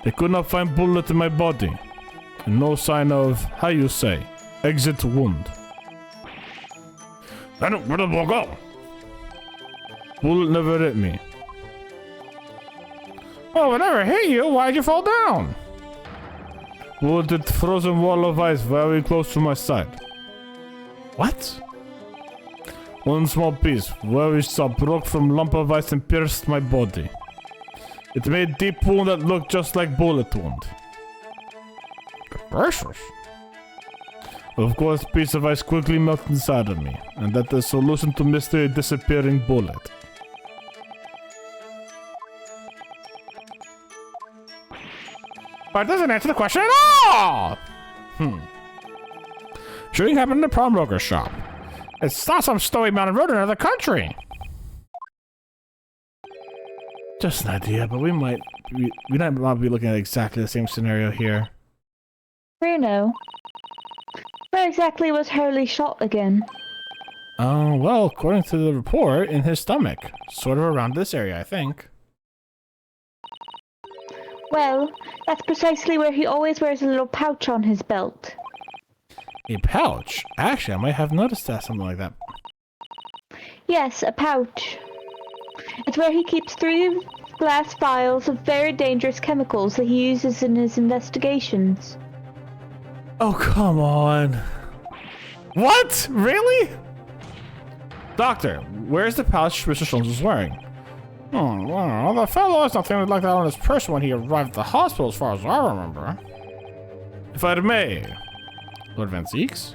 They could not find bullet in my body. And no sign of, how you say, exit wound. Then where did the bullet go? Bullet never hit me. Oh, it never hit you. Why'd you fall down? Bullet hit frozen wall of ice very close to my side. What? One small piece, very sharp, broke from lump of ice and pierced my body. It made deep wound that looked just like bullet wound. Gracious. Of course, piece of ice quickly melted inside of me, and that the solution to mystery disappearing bullet. But it doesn't answer the question at all! Shooting happened in the pawnbroker's shop. It's not some snowy mountain road in another country. Just an idea, but we might be looking at exactly the same scenario here. Bruno, where exactly was Hurley shot again? Well, according to the report, in his stomach. Sort of around this area, I think. Well, that's precisely where he always wears a little pouch on his belt. A pouch? Actually, I might have noticed that, something like that. Yes, a pouch. It's where he keeps 3 glass vials of very dangerous chemicals that he uses in his investigations. Oh, come on. What? Really? Doctor, where's the pouch Mr. Sholmes was wearing? Well, the fellow has nothing like that on his person when he arrived at the hospital, as far as I remember. If I may. Lord Van Zeeks?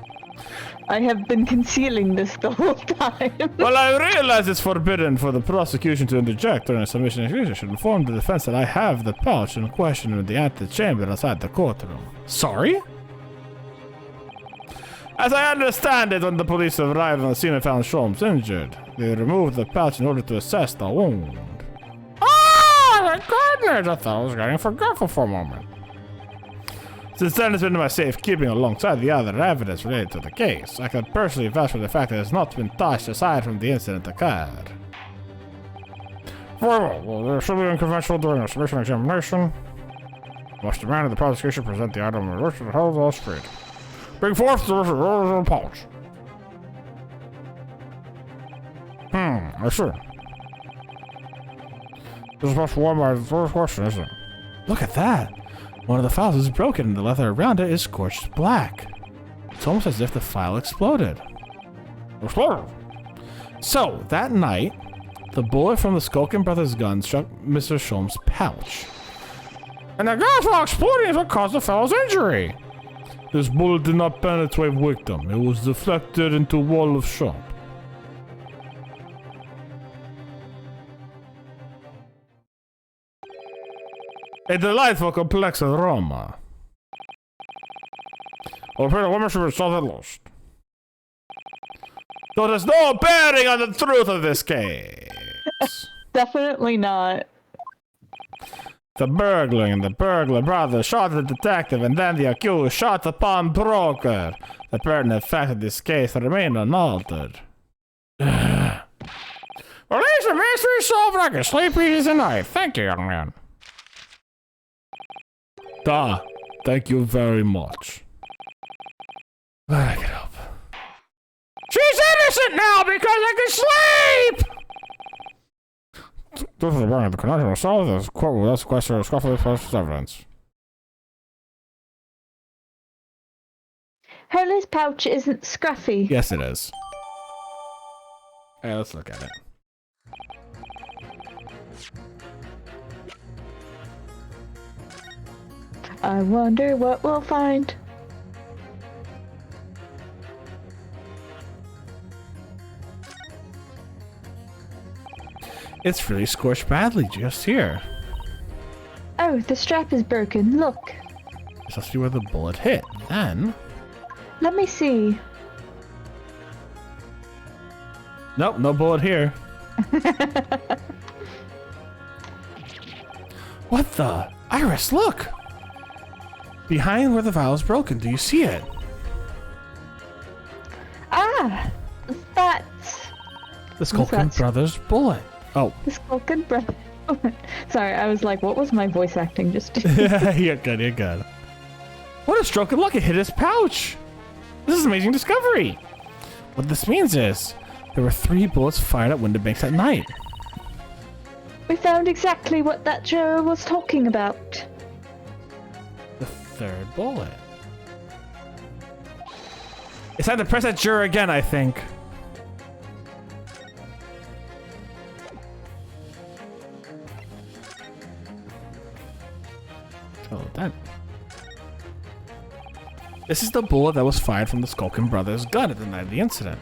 I have been concealing this the whole time. Well, I realize it's forbidden for the prosecution to interject during a submission. I should inform the defense that I have the pouch in question in the antechamber outside the courtroom. Sorry? As I understand it, when the police arrived on the scene and found Sholmes injured, they removed the pouch in order to assess the wound. Ah, my goodness! I thought I was getting forgetful for a moment. Since then, it's been in my safekeeping alongside the other evidence related to the case. I can personally vouch for the fact that it has not been touched aside from the incident occurred. Very well, there should be unconventional during a submission examination. Must demand that the prosecution present the item in which it held all street. Bring forth the pouch. I see. This must warm my first question, isn't it? Look at that! One of the files is broken and the leather around it is scorched black. It's almost as if the file exploded. Exploded? So, that night, the bullet from the Skulkin Brothers' gun struck Mr. Sholmes' pouch. And the gas while exploding is what caused the fellow's injury. This bullet did not penetrate victim. It was deflected into a wall of shop. A delightful complex aroma. Well, the woman should be solved at lost. So there's no bearing on the truth of this case. Definitely not. The burglar and the burglar brother shot the detective, and then the accused shot the pawnbroker. The pertinent fact of this case remained unaltered. Well, there's a mystery solved. I can sleep easy tonight. Thank you, young man. Thank you very much. I get up. She's innocent now because I can sleep! This is the burning of the connection of solve this quote that's question of scuffle plus evidence. Hurley's pouch isn't scruffy. Yes, it is. Hey, let's look at it. I wonder what we'll find. It's really scorched badly just here. Oh, the strap is broken. Look. This must be where the bullet hit. Then... Let me see. Nope, no bullet here. What the? Iris, look! Behind where the vial is broken, do you see it? Ah! That's... The Skulkin Brothers bullet. Oh. The Skulkin Brothers. Sorry, I was like, what was my voice acting just doing? You're good, you're good. What a stroke of luck, it hit his pouch! This is an amazing discovery! What this means is, there were 3 bullets fired at Winterbanks that night. We found exactly what that juror was talking about. The 3rd bullet. It's time to press that juror again, I think. Oh, that. This is the bullet that was fired from the Skulkin Brothers' gun at the night of the incident.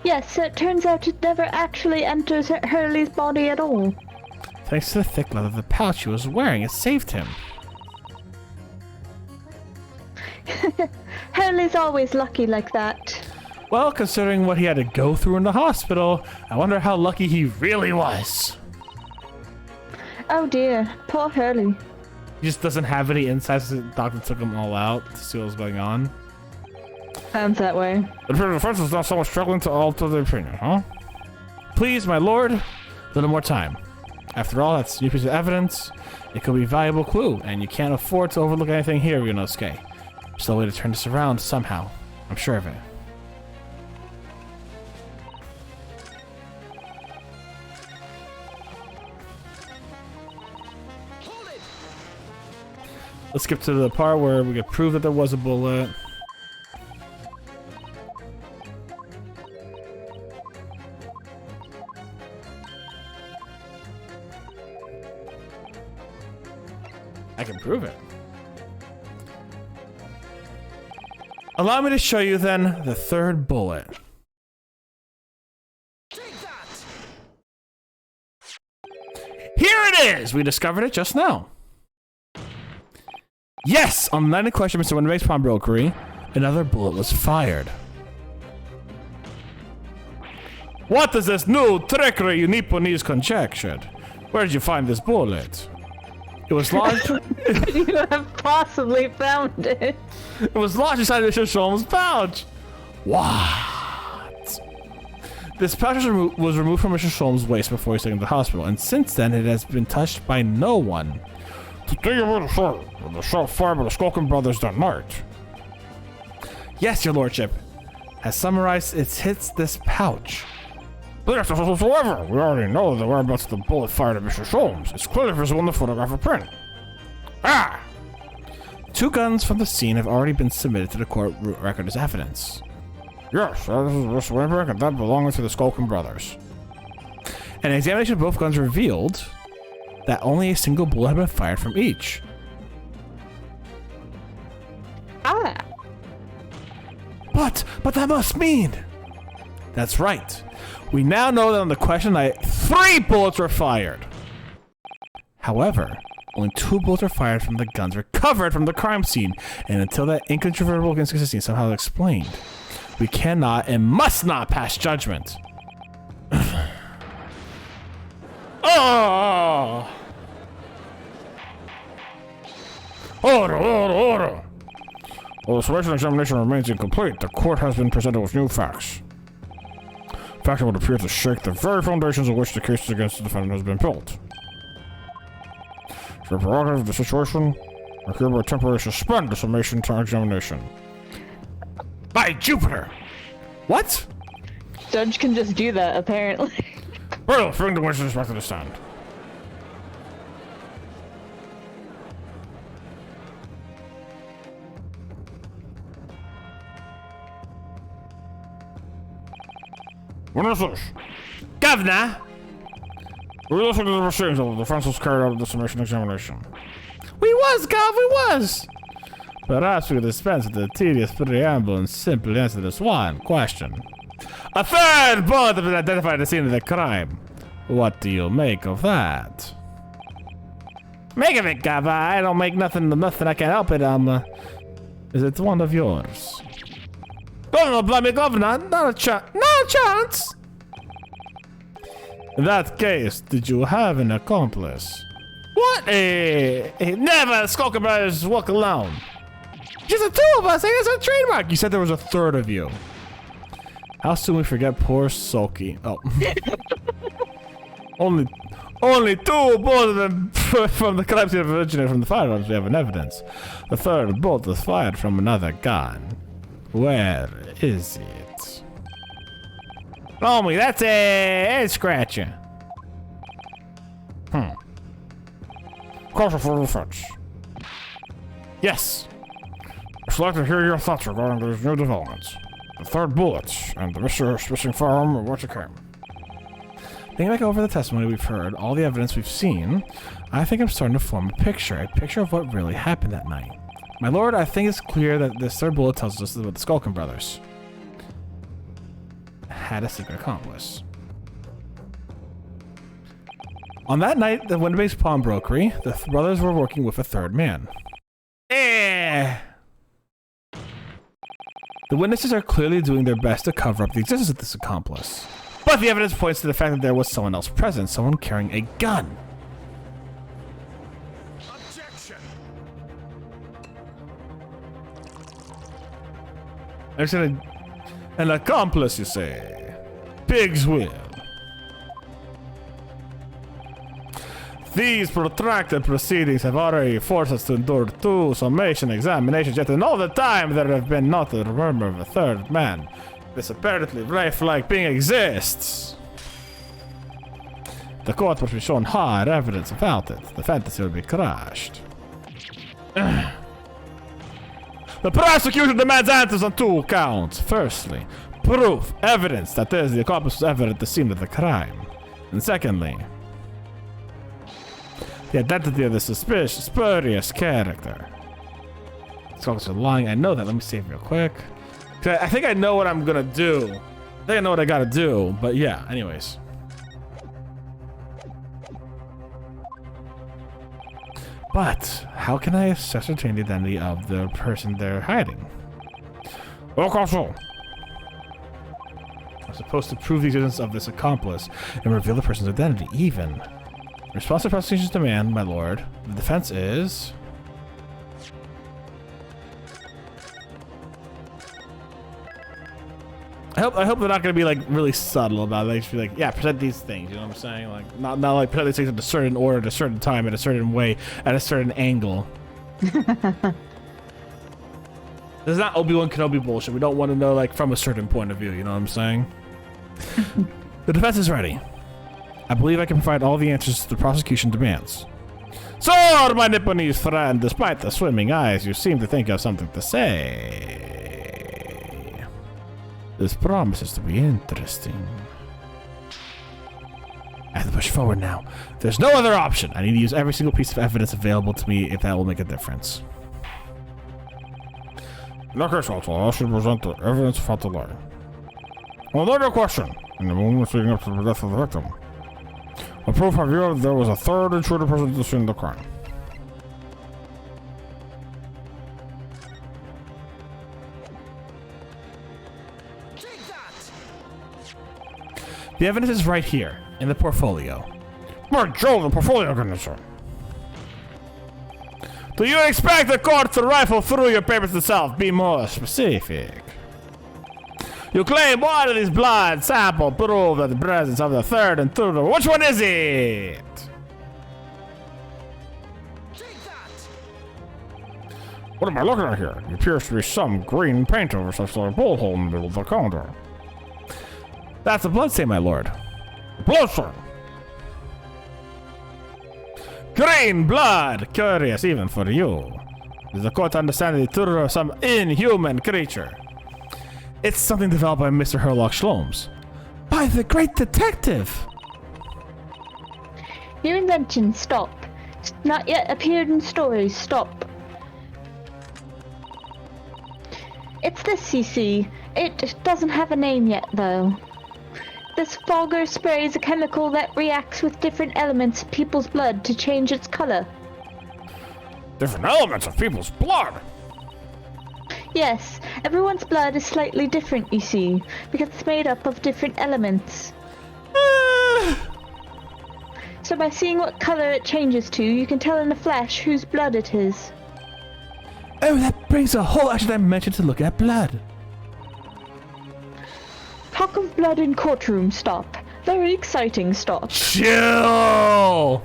Yes, so it turns out it never actually enters Hurley's body at all. Thanks to the thick leather of the pouch he was wearing, it saved him. Hurley's always lucky like that. Well, considering what he had to go through in the hospital, I wonder how lucky he really was. Oh dear, poor Hurley. He just doesn't have any insights. The doctor took them all out to see what was going on. Sounds that way. It appears the defense is not so much struggling to alter the opinion, huh? Please, my lord, a little more time. After all, that's a new piece of evidence. It could be a valuable clue, and you can't afford to overlook anything here, Ryunosuke. There's a way to turn this around somehow. I'm sure of it. Let's skip to the part where we could prove that there was a bullet. I can prove it. Allow me to show you then the third bullet. Here it is! We discovered it just now. Yes! On the night in question, Mr. Winterbake's pawnbrokery, another bullet was fired. What is this new trickery you Nipponese conjectured? Where did you find this bullet? It was lodged. You have possibly found it. It was lodged inside Mr. Sholmes' pouch. What? This pouch was removed from Mr. Sholmes' waist before he was taken to the hospital, and since then it has been touched by no one. Today you were the shot fired by the Skulkin brothers that night. Yes, your lordship. As summarized, it hits this pouch. But yes, however, we already know the whereabouts of the bullet fired at Mr. Sholmes. It's clearly visible in the photographic print. Ah! 2 guns from the scene have already been submitted to the court record as evidence. Yes, this is Mr. Winterberg and that belonging to the Skulkin brothers. An examination of both guns revealed that only a single bullet had been fired from each. Ah. But that must mean... That's right. We now know that on the question night, 3 bullets were fired. However, only 2 bullets were fired from the guns recovered from the crime scene, and until that incontrovertible inconsistency is somehow explained, we cannot and must not pass judgment. Oh! Order! While the summation examination remains incomplete, the court has been presented with new facts. Facts that would appear to shake the very foundations on which the case against the defendant has been built. For the prerogative of the situation, I hereby temporarily suspend the summation examination. By Jupiter! What? Judge can just do that, apparently. Well, bring the witnesses back to the stand. Witnesses, Governor! we listened to the proceedings of the defense was carried out of the summation examination. We was, Gov, we was! Perhaps we could dispense with the tedious preamble and simply answer this one question. A third bullet has been identified at the scene of the crime. What do you make of that? Make of it, Gov. I don't make nothing I can't help it. Is it one of yours? Don't blame me, Governor. Not a chance. In that case, did you have an accomplice? What? Never. Skulker Brothers walk alone. Just the 2 of us. It's a trademark. You said there was a third of you. How soon we forget poor Sulky. Oh. Only 2 bullets from the crime scene originated from the firearms we have in evidence. The third bullet was fired from another gun. Where is it? Oh me, that's a head scratcher. Counsel for the defense. Yes. I'd like to hear your thoughts regarding these new developments. The third bullet and the missing firearm and what it came. Thinking back over the testimony we've heard, all the evidence we've seen, I think I'm starting to form a picture of what really happened that night. My lord, I think it's clear that this third bullet tells us that the Skulkin brothers had a secret accomplice. On that night, the Winterbake's pawnbrokery, the brothers were working with a third man. The witnesses are clearly doing their best to cover up the existence of this accomplice. But the evidence points to the fact that there was someone else present, someone carrying a gun. Objection. There's an accomplice, you say? Pig's will. These protracted proceedings have already forced us to endure 2 summation examinations, yet in all the time there have been not a murmur of a third man. This apparently lifelike being exists. The court must be shown hard evidence about it. The fantasy will be crushed. The prosecution demands answers on 2 counts. Firstly, proof, evidence that there is the accomplice was ever at the scene of the crime. And secondly, the identity of the suspicious, spurious character. This officer lying. I know that. Let me save real quick. I think I know what I'm gonna do. I think I know what I gotta do. But yeah, anyways. But how can I ascertain the identity of the person they're hiding? Well, Counsel. I'm supposed to prove the existence of this accomplice and reveal the person's identity, even. In response to prosecution's demand, my lord, the defense is... I hope they're not going to be like really subtle about it. They should be like, yeah, present these things. You know what I'm saying? Like not like present these things at a certain order, at a certain time, at a certain way, at a certain angle. This is not Obi-Wan Kenobi bullshit. We don't want to know like from a certain point of view. You know what I'm saying? The defense is ready. I believe I can provide all the answers the prosecution demands. So, my Nipponese friend, despite the swimming eyes, you seem to think you have something to say. This promises to be interesting. I have to push forward now. There's no other option. I need to use every single piece of evidence available to me if that will make a difference. In that case, also, I should present the evidence about the lie. Another question. In the moments leading up to the death of the victim, the proof revealed there was a third intruder present at the scene of the crime. The evidence is right here, in the portfolio. By Jove, the portfolio condition. Do you expect the court to rifle through your papers itself? Be more specific. You claim one of these blood sample prove that the presence of the third intruder. Which one is it? What am I looking at here? It appears to be some green paint over such a bullet hole in the middle of the calendar. That's a bloodstain, my lord. Bloodstain! Green blood! Curious even for you. Does the court understand the intruder of some inhuman creature? It's something developed by Mr. Herlock Sholmes. By the great detective! New invention, stop. Not yet appeared in stories, stop. It's this, CC. It doesn't have a name yet, though. This fogger sprays a chemical that reacts with different elements of people's blood to change its color. Different elements of people's blood? Yes, everyone's blood is slightly different, you see, because it's made up of different elements. So by seeing what color it changes to, you can tell in the flesh whose blood it is. Oh, that brings a whole extra dimension to look at blood. Talk of blood in courtroom, stop. Very exciting, stop. Chill!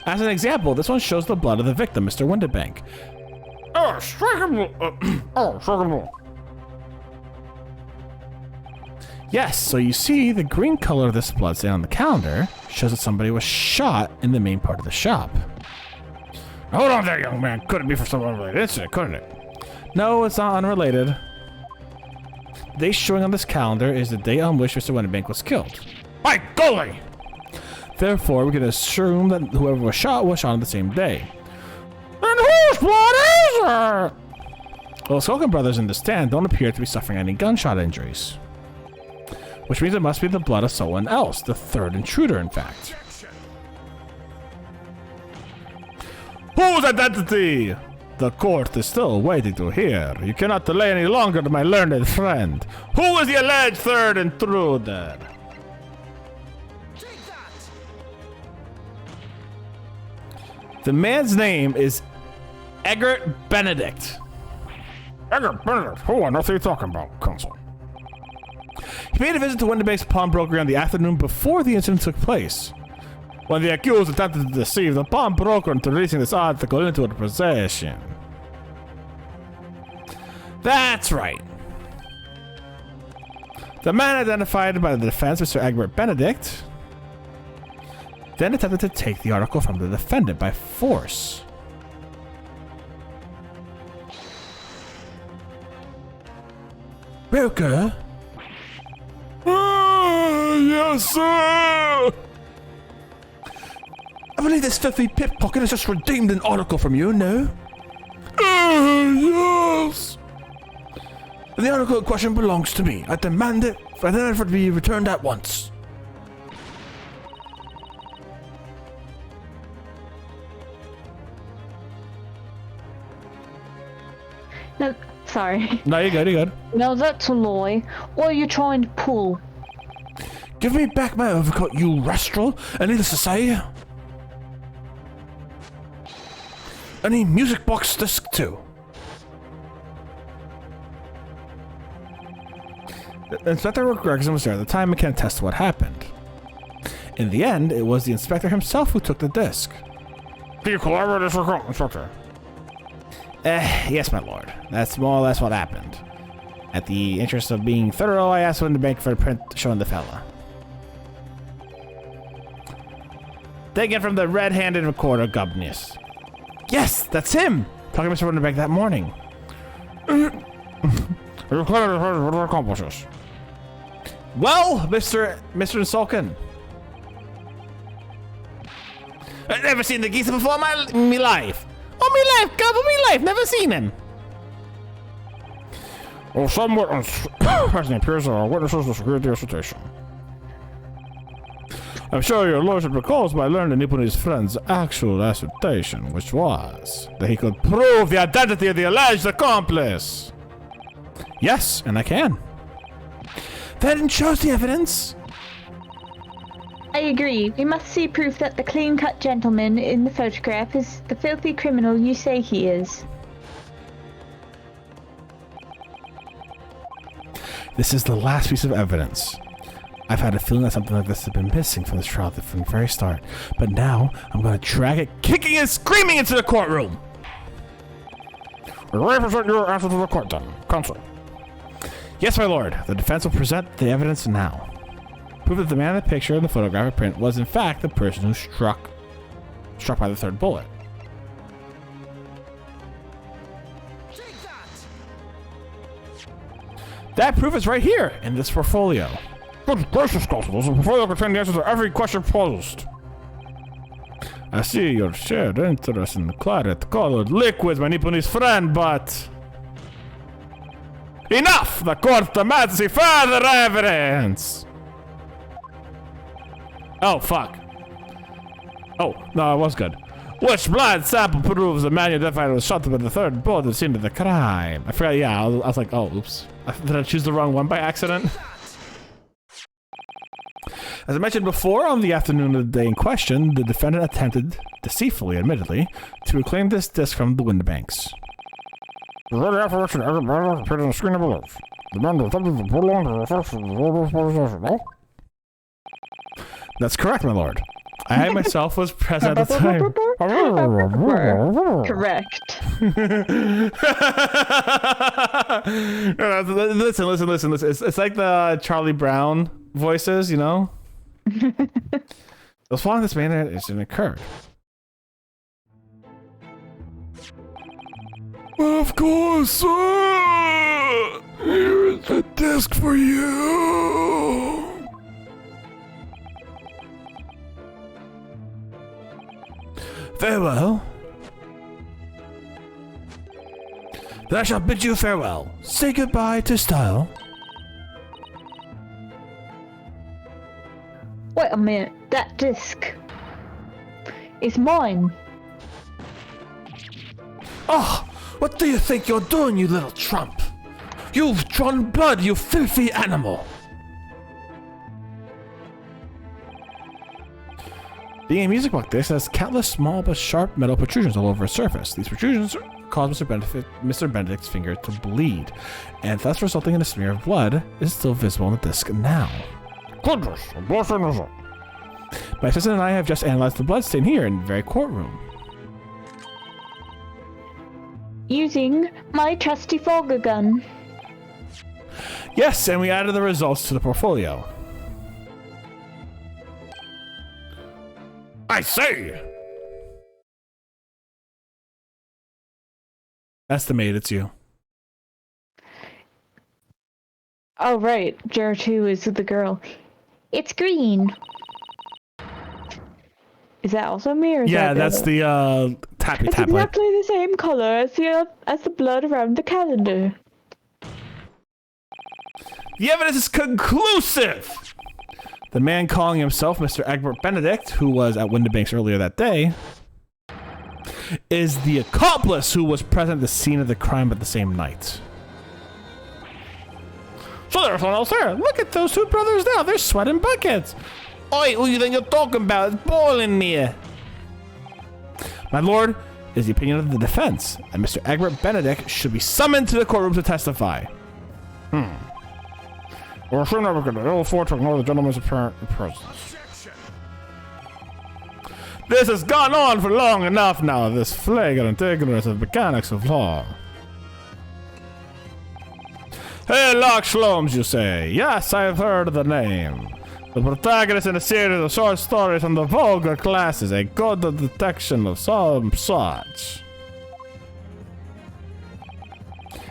As an example, this one shows the blood of the victim, Mr. Winterbank. Oh, strike him! Strike him! Yes, so you see the green color of this bloodstain on the calendar shows that somebody was shot in the main part of the shop. Hold on there, young man. Could it be for some unrelated incident, couldn't it? No, it's not unrelated. The day showing on this calendar is the day on which Mr. Winterbank was killed. By golly! Therefore, we can assume that whoever was shot on the same day. And whose blood is it? Well, the Skulkin brothers in the stand don't appear to be suffering any gunshot injuries. Which means it must be the blood of someone else, the third intruder, in fact. Whose identity? The court is still waiting to hear. You cannot delay any longer, my learned friend. Who is the alleged third intruder? The man's name is Egbert Benedict. Edgar, Benedict, who on earth are you talking about, Consul? He paid a visit to Winterbank's pawnbroker on the afternoon before the incident took place. When the accused attempted to deceive the pawnbroker into releasing this article into her possession. That's right. The man identified by the defense, Mr. Egbert Benedict, then attempted to take the article from the defendant by force. Wilke? Yes, sir! I believe this filthy pickpocket has just redeemed an article from you, no? Yes! The article in question belongs to me. I demand it for it to be returned at once. No, sorry. No, you're good, you're good. No, that's a lie. What are you trying to pull? Give me back my overcoat, you rascal, and needless to say, any music box disc too. Inspector Gregson was there at the time and can attest to what happened. In the end, it was the inspector himself who took the disc. Do you collaborate with this Inspector? Yes, my lord. That's more or less what happened. At the interest of being thorough, I asked Winterbank for a print showing the fella. Taken from the red-handed recorder, Gubness. Yes, that's him! Talking to Mr. Winterbank that morning. You clearly heard what accomplishes. Well, Mr. Insulkin. I've never seen the geezer before in my life. Oh, my life, God, oh, my life, never seen him. Well, some witness, as it appears, witnesses disagree with the assertion. I'm sure your lordship recalls my learned Nipponese friend's actual assertion, which was that he could prove the identity of the alleged accomplice. Yes, and I can. Then shows the evidence. I agree. We must see proof that the clean-cut gentleman in the photograph is the filthy criminal you say he is. This is the last piece of evidence. I've had a feeling that something like this has been missing from this trial from the very start. But now, I'm going to drag it kicking and screaming into the courtroom. We represent your answer to the court then, Consul. Yes, my lord. The defense will present the evidence now. Prove that the man in the picture in the photographic print was in fact the person who struck by the third bullet. That proof is right here in this portfolio. Good gracious, Consul. Does the portfolio contain the answers to every question posed? I see your shared interest in the claret-colored liquids, my Nipponese friend, but... Enough! The court demands see further evidence! Oh, fuck. Oh, no, it was good. Which blood sample proves the man you identified was shot by the third bullet at the scene of the crime? I forgot, yeah, I was like, oh, oops. Did I choose the wrong one by accident? As I mentioned before, on the afternoon of the day in question, the defendant attempted, deceitfully admittedly, to reclaim this disc from the Winterbanks. The very affirmation of every appeared on the screen below. The man attempted to prolong the effects of the possession, no? That's correct, my lord. I myself was present at the time. Correct. Listen. It's like the Charlie Brown voices, you know? Those following this man incident occurred. Of course, sir! Here's the disc for you! Very well. Then I shall bid you farewell. Say goodbye to style. Wait a minute. That disc is mine. Oh, what do you think you're doing, you little trump? You've drawn blood, you filthy animal. Being a music box disc has countless small but sharp metal protrusions all over its surface. These protrusions caused Mr. Benedict's finger to bleed, and thus resulting in a smear of blood is still visible on the disc now. Goodness, a blessing is it. My assistant and I have just analyzed the bloodstain here in the very courtroom. Using my trusty Fogger gun. Yes, and we added the results to the portfolio. I say! That's the maid, it's you. Oh, right. Jar 2 is the girl. It's green. Is that also me, or is Yeah, that that's the tappy It's tap. exactly the same color as the blood around the calendar. The evidence is conclusive! The man calling himself Mr. Egbert Benedict, who was at Windibanks earlier that day, is the accomplice who was present at the scene of the crime at the same night. So there's someone else there. Look at those two brothers now, they're sweating buckets. Oi, who you think you're talking about? It's boiling here. My lord, it is the opinion of the defense that Mr. Egbert Benedict should be summoned to the courtroom to testify. We're soon never going to ill afford to ignore the gentleman's apparent presence. This has gone on for long enough now, this flagrant ignorance of mechanics of law. Hey, Loch Sholmes, you say? Yes, I've heard the name. The protagonist in a series of short stories from the vulgar classes, a good detection of some such.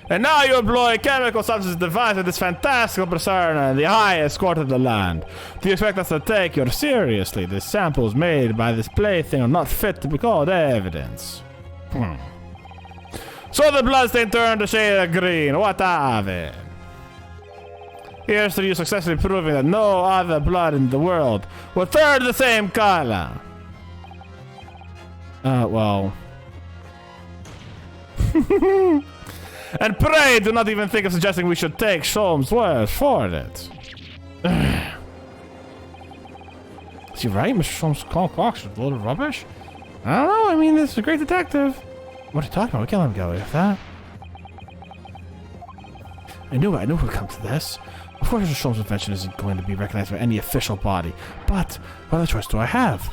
And now you employ chemical substances devised with this fantastical persona in the highest court of the land. Do you expect us to take you seriously? The samples made by this plaything are not fit to be called evidence. So the bloodstain turned a shade of green. What of it? Here's to you successfully proving that no other blood in the world will turn the same color. Well. And pray do not even think of suggesting we should take Sholmes' word for it. Is he right? Mr. Sholmes' call box is a load of rubbish? I don't know. I mean, this is a great detective. What are you talking about? We can't let him go with that. I knew it would come to this. Of course, Mr. Sholmes' invention isn't going to be recognized by any official body. But what other choice do I have?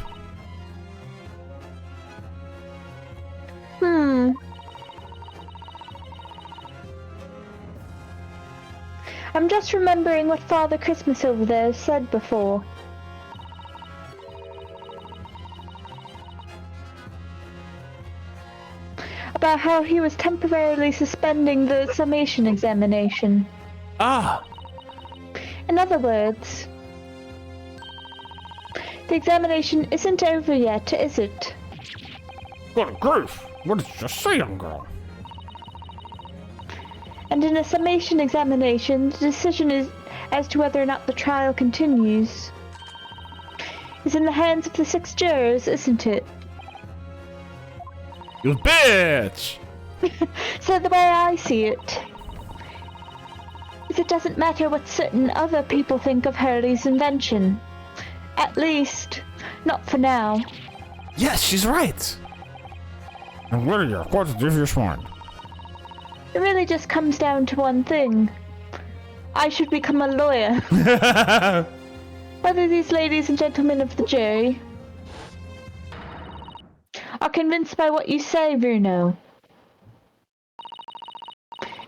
I'm just remembering what Father Christmas over there said before. About how he was temporarily suspending the summation examination. Ah! In other words, the examination isn't over yet, is it? Good grief! What did you just say, young girl? And in a summation examination, the decision is as to whether or not the trial continues is in the hands of the 6 jurors, isn't it? You bitch! So the way I see it is it doesn't matter what certain other people think of Hurley's invention. At least, not for now. Yes, she's right. And Lydia, of course, if you're smart. It really just comes down to one thing. I should become a lawyer. Whether these ladies and gentlemen of the jury are convinced by what you say, Bruno.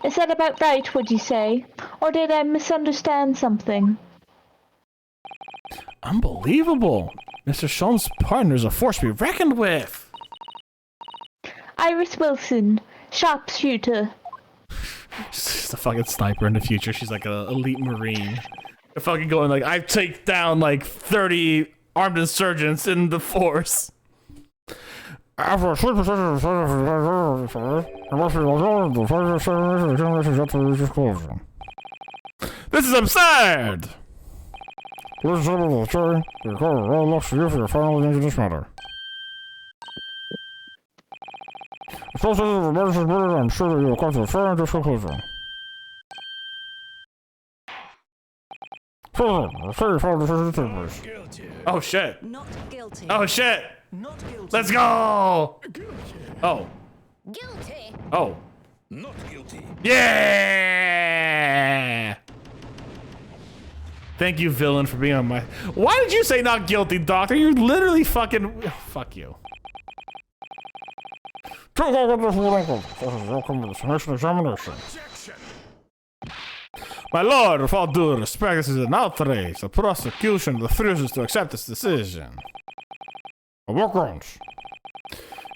Is that about right, would you say? Or did I misunderstand something? Unbelievable. Mr. Sholmes' partner is a force to be reckoned with. Iris Wilson, sharpshooter. She's a fucking sniper in the future. She's like an elite marine. They're fucking going like, I take down like 30 armed insurgents in the force. After a sleep session, This is absurd! Ladies and gentlemen of the jury, the court will look to you for your final opinion in this matter. The process of emergency murder, I'm sure that you will come to a fair and just conclusion. Further, the jury final decision to take place. Guilty. Oh shit. Not guilty. Oh shit. Not guilty. Let's go! Oh. Guilty. Oh. Not guilty. Yeah! Thank you, villain, for being on my... Why did you say not guilty, Doctor? You literally fucking... Fuck you. Welcome to the summation examination. Objection. My lord, with all due respect, this is an outrage. The prosecution refuses to accept this decision. On what grounds?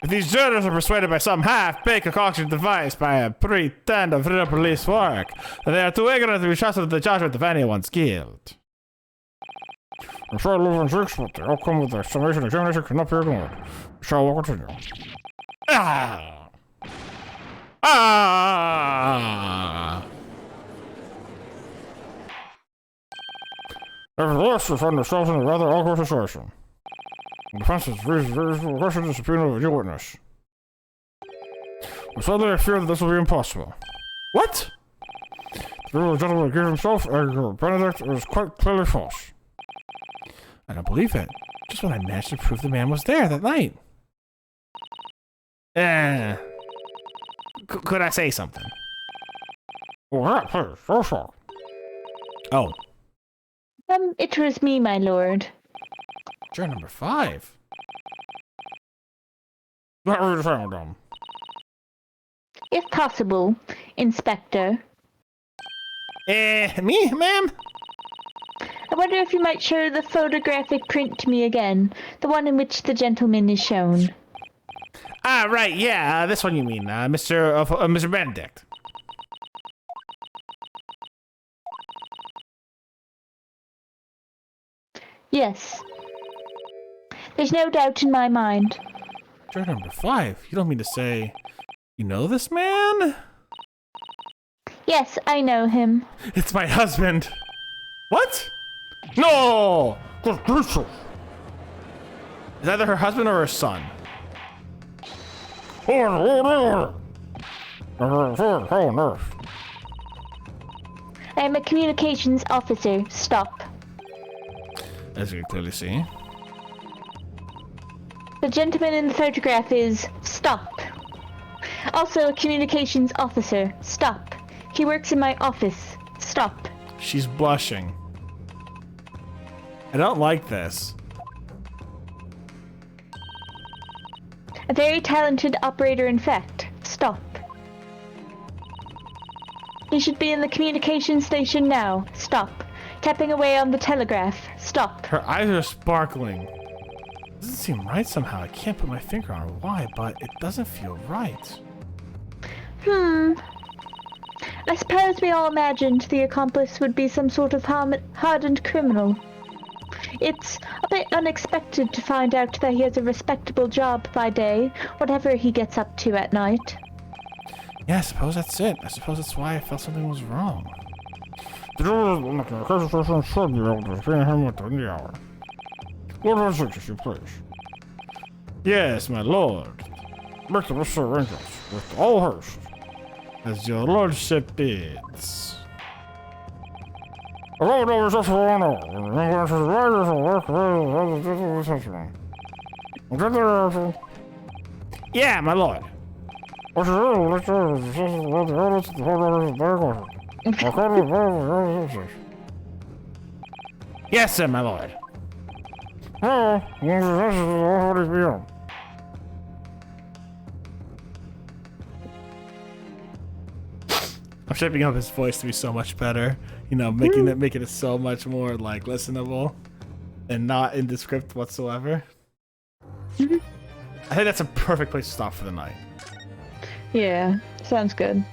If these jurors are persuaded by some half-baked concoction devised by a pretend of real police work, then they are too ignorant to be trusted with the judgment of anyone's guilt. I'm sorry to lose on 6, but the outcome of the summation examination cannot be ignored. Shall we continue? Ah! Ah! Nevertheless, we find ourselves in a rather awkward situation. The defense has requested the subpoena of a new witness. But sadly, I fear that this will be impossible. What? The gentleman accused himself, Edgar Benedict, is quite clearly false. I don't believe it. Just when I managed to prove the man was there that night. Could I say something? Oh, yeah, please, go so. Oh. It was me, my lord. Juror number 5. What were you saying, madam? If possible, Inspector. Me, ma'am? I wonder if you might show the photographic print to me again, the one in which the gentleman is shown. Ah, right, yeah, this one you mean, Mr. Benedict. Yes. There's no doubt in my mind. Juror number 5? You don't mean to say you know this man? Yes, I know him. It's my husband. What? No! Good gracious! Is either her husband or her son? Order! How on earth? I am a communications officer. Stop. As you can clearly see. The gentleman in the photograph is... Stop. Also a communications officer. Stop. He works in my office. Stop. She's blushing. I don't like this. A very talented operator, in fact. Stop. He should be in the communication station now. Stop. Tapping away on the telegraph. Stop. Her eyes are sparkling. Doesn't seem right somehow. I can't put my finger on why, but it doesn't feel right. I suppose we all imagined the accomplice would be some sort of hardened criminal. It's a bit unexpected to find out that he has a respectable job by day, whatever he gets up to at night. Yeah, I suppose that's it. I suppose that's why I felt something was wrong. The jurors in the communication station should be able to obtain him within the hour. What is it, if you please? Yes, my lord. Make the necessary arrangements with all haste. As your lordship bids. Hello, no results for one hour. And the English is right as a work of the testimony. Yeah, my lord. What is it? Let's go. The evidence the whole is very good. Yes, sir, my lord. Oh, what is beyond? I'm shaping up his voice to be so much better. You know, making it so much more like listenable and not in the script whatsoever. I think that's a perfect place to stop for the night. Yeah, sounds good.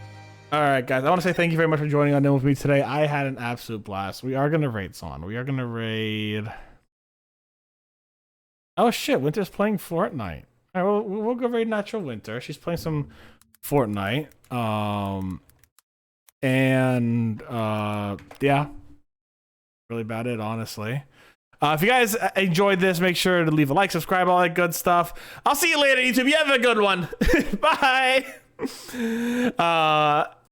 All right, guys. I want to say thank you very much for joining on with me today. I had an absolute blast. We are gonna raid Son. We are gonna raid. Oh shit! Winter's playing Fortnite. All right, we'll go raid Natural Winter. She's playing some Fortnite. Yeah, really about it, honestly. If you guys enjoyed this, make sure to leave a like, subscribe, all that good stuff. I'll see you later, YouTube. You have a good one. Bye.